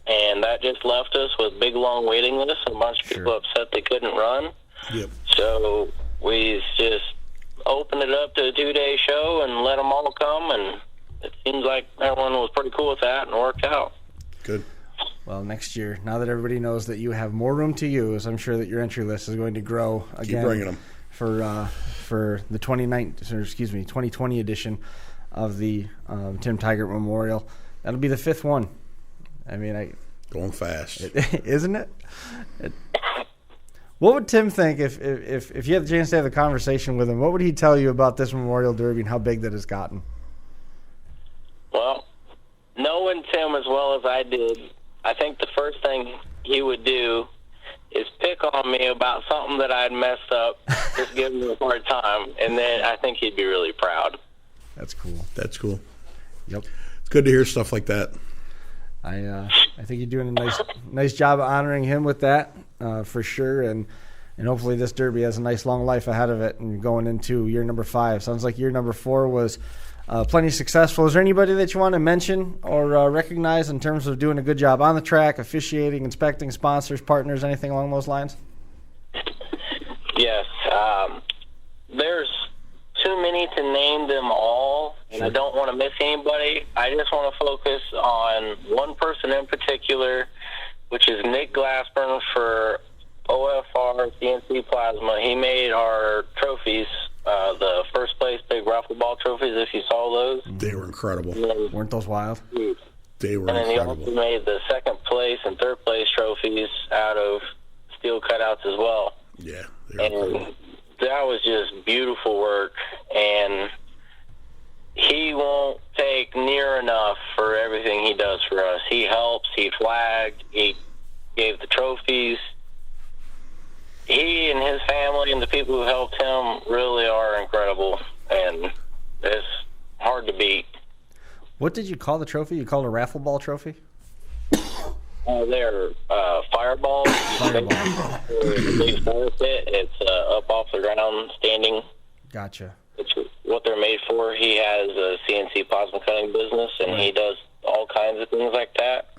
F: and that just left us with big long waiting lists. A bunch of people upset they couldn't run.
D: Yep.
F: So we just opened it up to a 2-day show and let them all come, and
E: it seems like everyone was pretty cool with that and worked out.
D: Good.
C: Well, next year, now that everybody knows that you have more room to use, I'm sure that your entry list is going to grow again.
D: Keep bringing them.
C: For the 2020 edition of the Tim Tygart Memorial. That'll be the 5th one. I mean,
D: going fast,
C: isn't it? What would Tim think if you had the chance to have a conversation with him? What would he tell you about this Memorial Derby and how big that has gotten?
E: Well, knowing Tim as well as I did, I think the first thing he would do is pick on me about something that I'd messed up, just give me a hard time, and then I think he'd be really proud.
C: That's cool.
D: That's cool.
C: Yep.
D: It's good to hear stuff like that.
C: I think you're doing a nice job of honoring him with that, for sure, and hopefully this Derby has a nice long life ahead of it and going into year number 5. Sounds like year number 4 was plenty successful. Is there anybody that you want to mention or recognize in terms of doing a good job on the track, officiating, inspecting, sponsors, partners, anything along those lines?
E: Yes. There's too many to name them all, and I don't want to miss anybody. I just want to focus on one person in particular, which is Nick Glassburn for OFR CNC Plasma. He made our trophies, the first place big raffle ball trophies, if you saw those.
D: They were incredible.
C: Weren't those wild?
D: They were
E: and then
D: incredible.
E: he also made the second place and third place trophies out of steel cutouts as well.
D: Yeah, they were incredible.
E: That was just beautiful work, and he won't take near enough for everything he does for us. He helps, he flagged, he gave the trophies. He and his family and the people who helped him really are incredible, and it's hard to beat.
C: What did you call the trophy? You called it a raffle ball trophy?
E: They're fireballs.
C: Fireball.
E: The big fire pit. It's up off the ground, standing.
C: Gotcha.
E: It's what they're made for. He has a CNC plasma cutting business, and he does all kinds of things like that.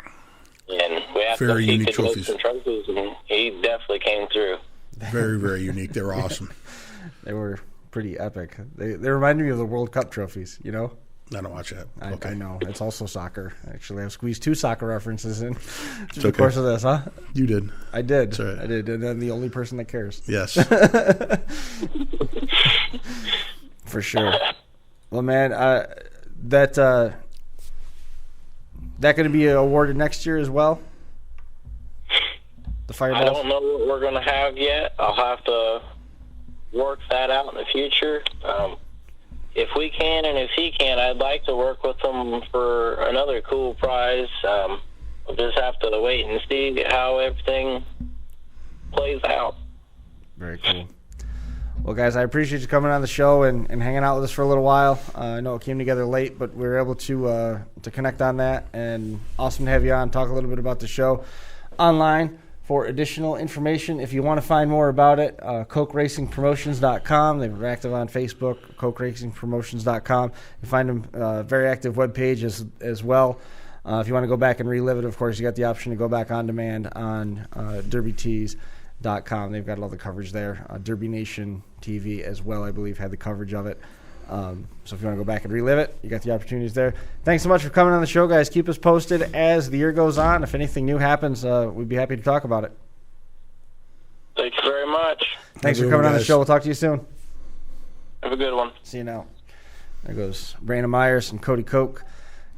E: And we asked him if he could make some trophies, and he definitely came through.
D: Very, very unique. They were awesome.
C: They were pretty epic. They reminded me of the World Cup trophies, you know?
D: I don't watch that.
C: I know. It's also soccer. Actually, I've squeezed 2 soccer references in through
D: the
C: course of this, huh?
D: You did.
C: I did.
D: That's right.
C: I did. And I'm the only person that cares.
D: Yes.
C: For sure. Well, man, that going to be awarded next year as well? The Fireball?
E: I don't know what we're going to have yet. I'll have to work that out in the future. If we can and if he can, I'd like to work with him for another cool prize. We'll just have to wait and see how everything plays out.
C: Very cool. Well, guys, I appreciate you coming on the show and hanging out with us for a little while. I know it came together late, but we were able to connect on that. And awesome to have you on, talk a little bit about the show online. For additional information, if you want to find more about it, KochRacingPromotions.com. They're active on Facebook, KochRacingPromotions.com. You find them very active webpage as well. If you want to go back and relive it, of course, you got the option to go back on demand on DerbyTees.com. They've got all the coverage there. Derby Nation TV as well, I believe, had the coverage of it. So if you want to go back and relive it, you got the opportunities there. Thanks so much for coming on the show, guys. Keep us posted as the year goes on. If anything new happens, we'd be happy to talk about it.
E: Thank you very much.
C: Thanks for coming on the show. We'll talk to you soon.
E: Have a good one.
C: See you now. There goes Breanna Myers and Kody Koch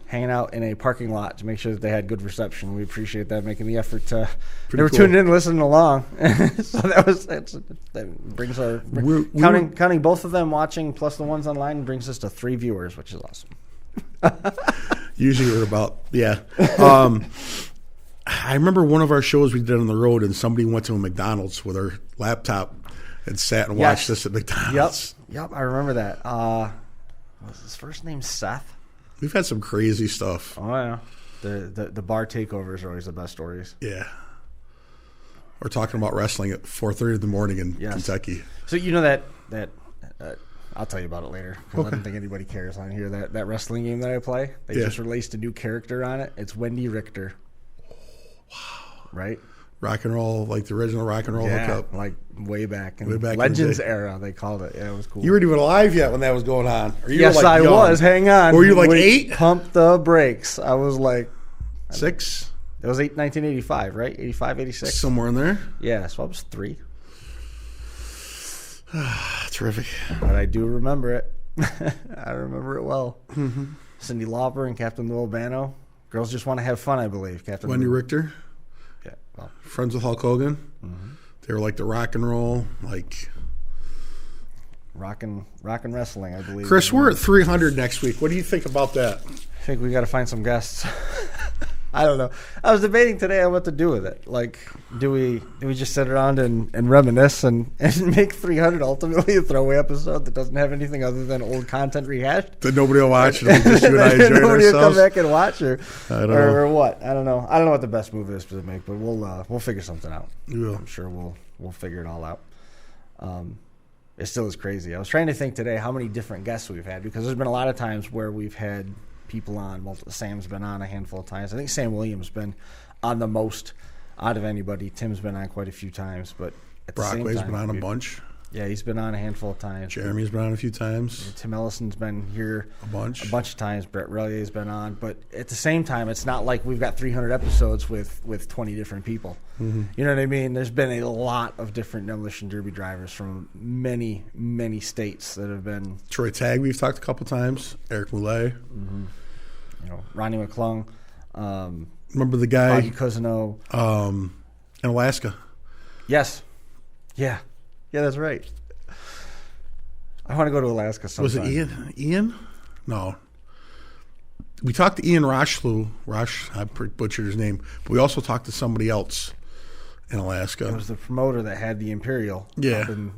C: hanging out in a parking lot to make sure that they had good reception. We appreciate that, making the effort to. They were tuning in, listening along. So that brings our counting both of them watching plus the ones online brings us to 3 viewers, which is awesome.
D: Usually we're about I remember one of our shows we did on the road, and somebody went to a McDonald's with her laptop and sat and watched this at McDonald's.
C: Yep, I remember that. Was his first name Seth?
D: We've had some crazy stuff.
C: Oh yeah, the bar takeovers are always the best stories.
D: Yeah, we're talking about wrestling at 4:30 in the morning in Kentucky.
C: So you know that I'll tell you about it later because I don't think anybody cares on here. That wrestling game that I play, they just released a new character on it. It's Wendy Richter.
D: Wow!
C: Right?
D: rock and roll, like the original rock and roll hookup.
C: like way back in
D: Way back in the
C: Legends
D: day.
C: era, they called it. Yeah, it was cool.
D: You weren't even alive yet when that was going on. Or you
C: Yes,
D: were like
C: I
D: young.
C: was. Hang on.
D: Were you like
C: Wait,
D: 8?
C: Pump the brakes. I was like,
D: 6?
C: it was 1985, right? 85, 86?
D: Somewhere in there.
C: Yeah, so I was 3.
D: Terrific.
C: But I do remember it. I remember it well. Mm-hmm. Cyndi Lauper and Captain Lou Albano. Girls Just Want to Have Fun, I believe. Captain
D: Wendy
C: Lou.
D: Richter,
C: Yeah, well,
D: friends with Hulk Hogan.
C: Mm-hmm.
D: They were like the rock and roll, like...
C: rock and wrestling, I believe.
D: Chris, we're at 300 next week. What do you think about that?
C: I think we got to find some guests. I don't know. I was debating today on what to do with it. Like, do we just sit around and reminisce and make 300 ultimately a throwaway episode that doesn't have anything other than old content rehashed?
D: That nobody will watch. It'll be just you and I enjoying
C: Nobody will come
D: ourselves.
C: back and watch, or
D: I don't know.
C: or what? I don't know. I don't know what the best move is to make, but we'll figure something out.
D: We will.
C: I'm sure we'll figure it all out. It still is crazy. I was trying to think today how many different guests we've had, because there's been a lot of times where we've had people on. Well, Sam's been on a handful of times. I think Sam Williams been on the most out of anybody. Tim's been on quite a few times, but at the same
D: Brockway's
C: time,
D: been on a bunch.
C: Yeah, he's been on a handful of times.
D: Jeremy's been on a few times.
C: Tim Ellison's been here
D: A bunch.
C: of times. Brett Relier's been on, but at the same time, it's not like we've got 300 episodes with 20 different people.
D: Mm-hmm.
C: You know what I mean? There's been a lot of different demolition derby drivers from many, many states that have been.
D: Troy Tagg, we've talked a couple times. Eric Moulet.
C: Ronnie McClung,
D: Remember the guy
C: Bobby Cousineau.
D: in Alaska?
C: Yes. Yeah, that's right. I want to go to Alaska sometime.
D: Was it Ian? Ian? No. We talked to Ian Rochlew. I butchered his name. But we also talked to somebody else in Alaska.
C: It was the promoter that had the Imperial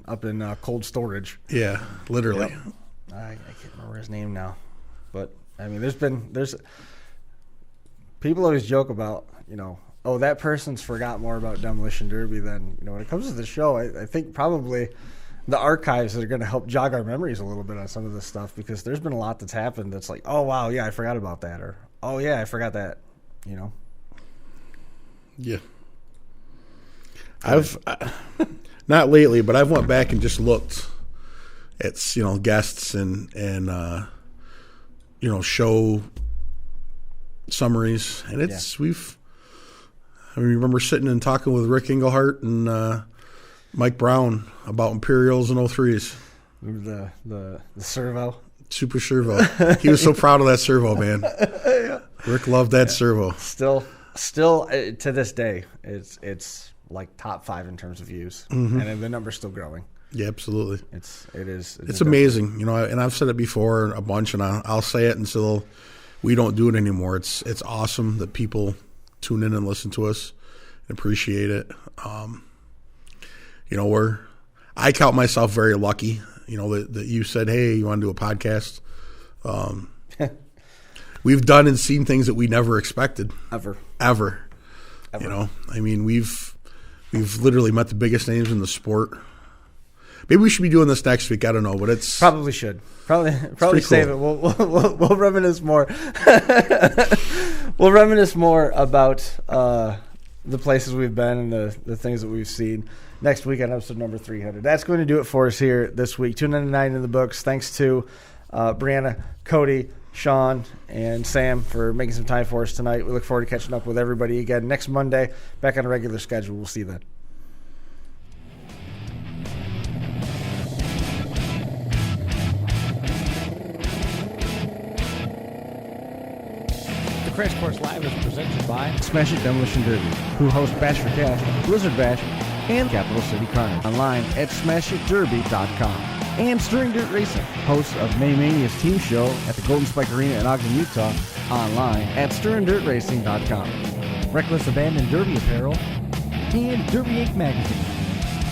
C: up in cold storage.
D: Yeah, literally.
C: Yep. I can't remember his name now. But, I mean, there's people always joke about, that person's forgot more about Demolition Derby than, when it comes to the show, I think probably the archives that are going to help jog our memories a little bit on some of this stuff, because there's been a lot that's happened that's like, oh, wow, yeah, I forgot about that, or, oh, yeah, I forgot that,
D: Yeah. I've not lately, but I've went back and just looked at guests and show summaries, and it's I remember sitting and talking with Rick Englehart and Mike Brown about Imperials and 03s.
C: Remember the servo?
D: Super servo. He was so proud of that servo, man. Yeah. Rick loved that servo.
C: Still to this day, it's like top 5 in terms of views, and the number's still growing.
D: Yeah, absolutely.
C: It's
D: amazing, and I've said it before a bunch, and I'll say it until we don't do it anymore. It's awesome that people tune in and listen to us and appreciate it. I count myself very lucky, that you said, hey, you want to do a podcast? We've done and seen things that we never expected. Ever. We've literally met the biggest names in the sport. Maybe we should be doing this next week. I don't know, but it's
C: probably should. Probably save it. We'll reminisce more. We'll reminisce more about the places we've been and the things that we've seen next week on episode number 300. That's going to do it for us here this week. 299 in the books. Thanks to Breanna, Kody, Sean, and Sam for making some time for us tonight. We look forward to catching up with everybody again next Monday, back on a regular schedule. We'll see you then.
A: The Crash Course Live is presented by
B: Smash It Demolition Derby, who host Bash for Cash, Blizzard Bash, and Capital City Carnage. Online at smashitderby.com. And Stirring Dirt Racing, hosts of May Mania's team show at the Golden Spike Arena in Ogden, Utah. Online at stirringdirtracing.com.
A: Reckless Abandon Derby Apparel, and Derby Inc. Magazine.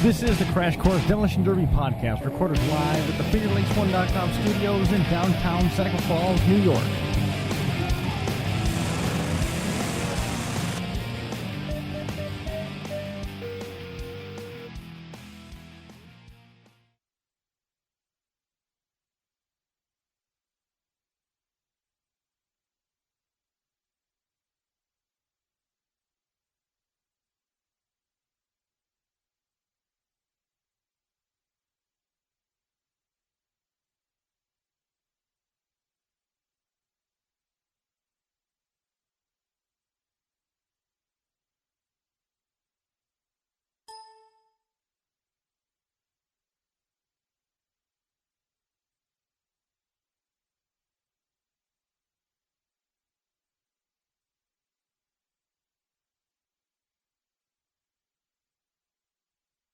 A: This is the Crash Course Demolition Derby podcast, recorded live at the FingerLakes1.com studios in downtown Seneca Falls, New York.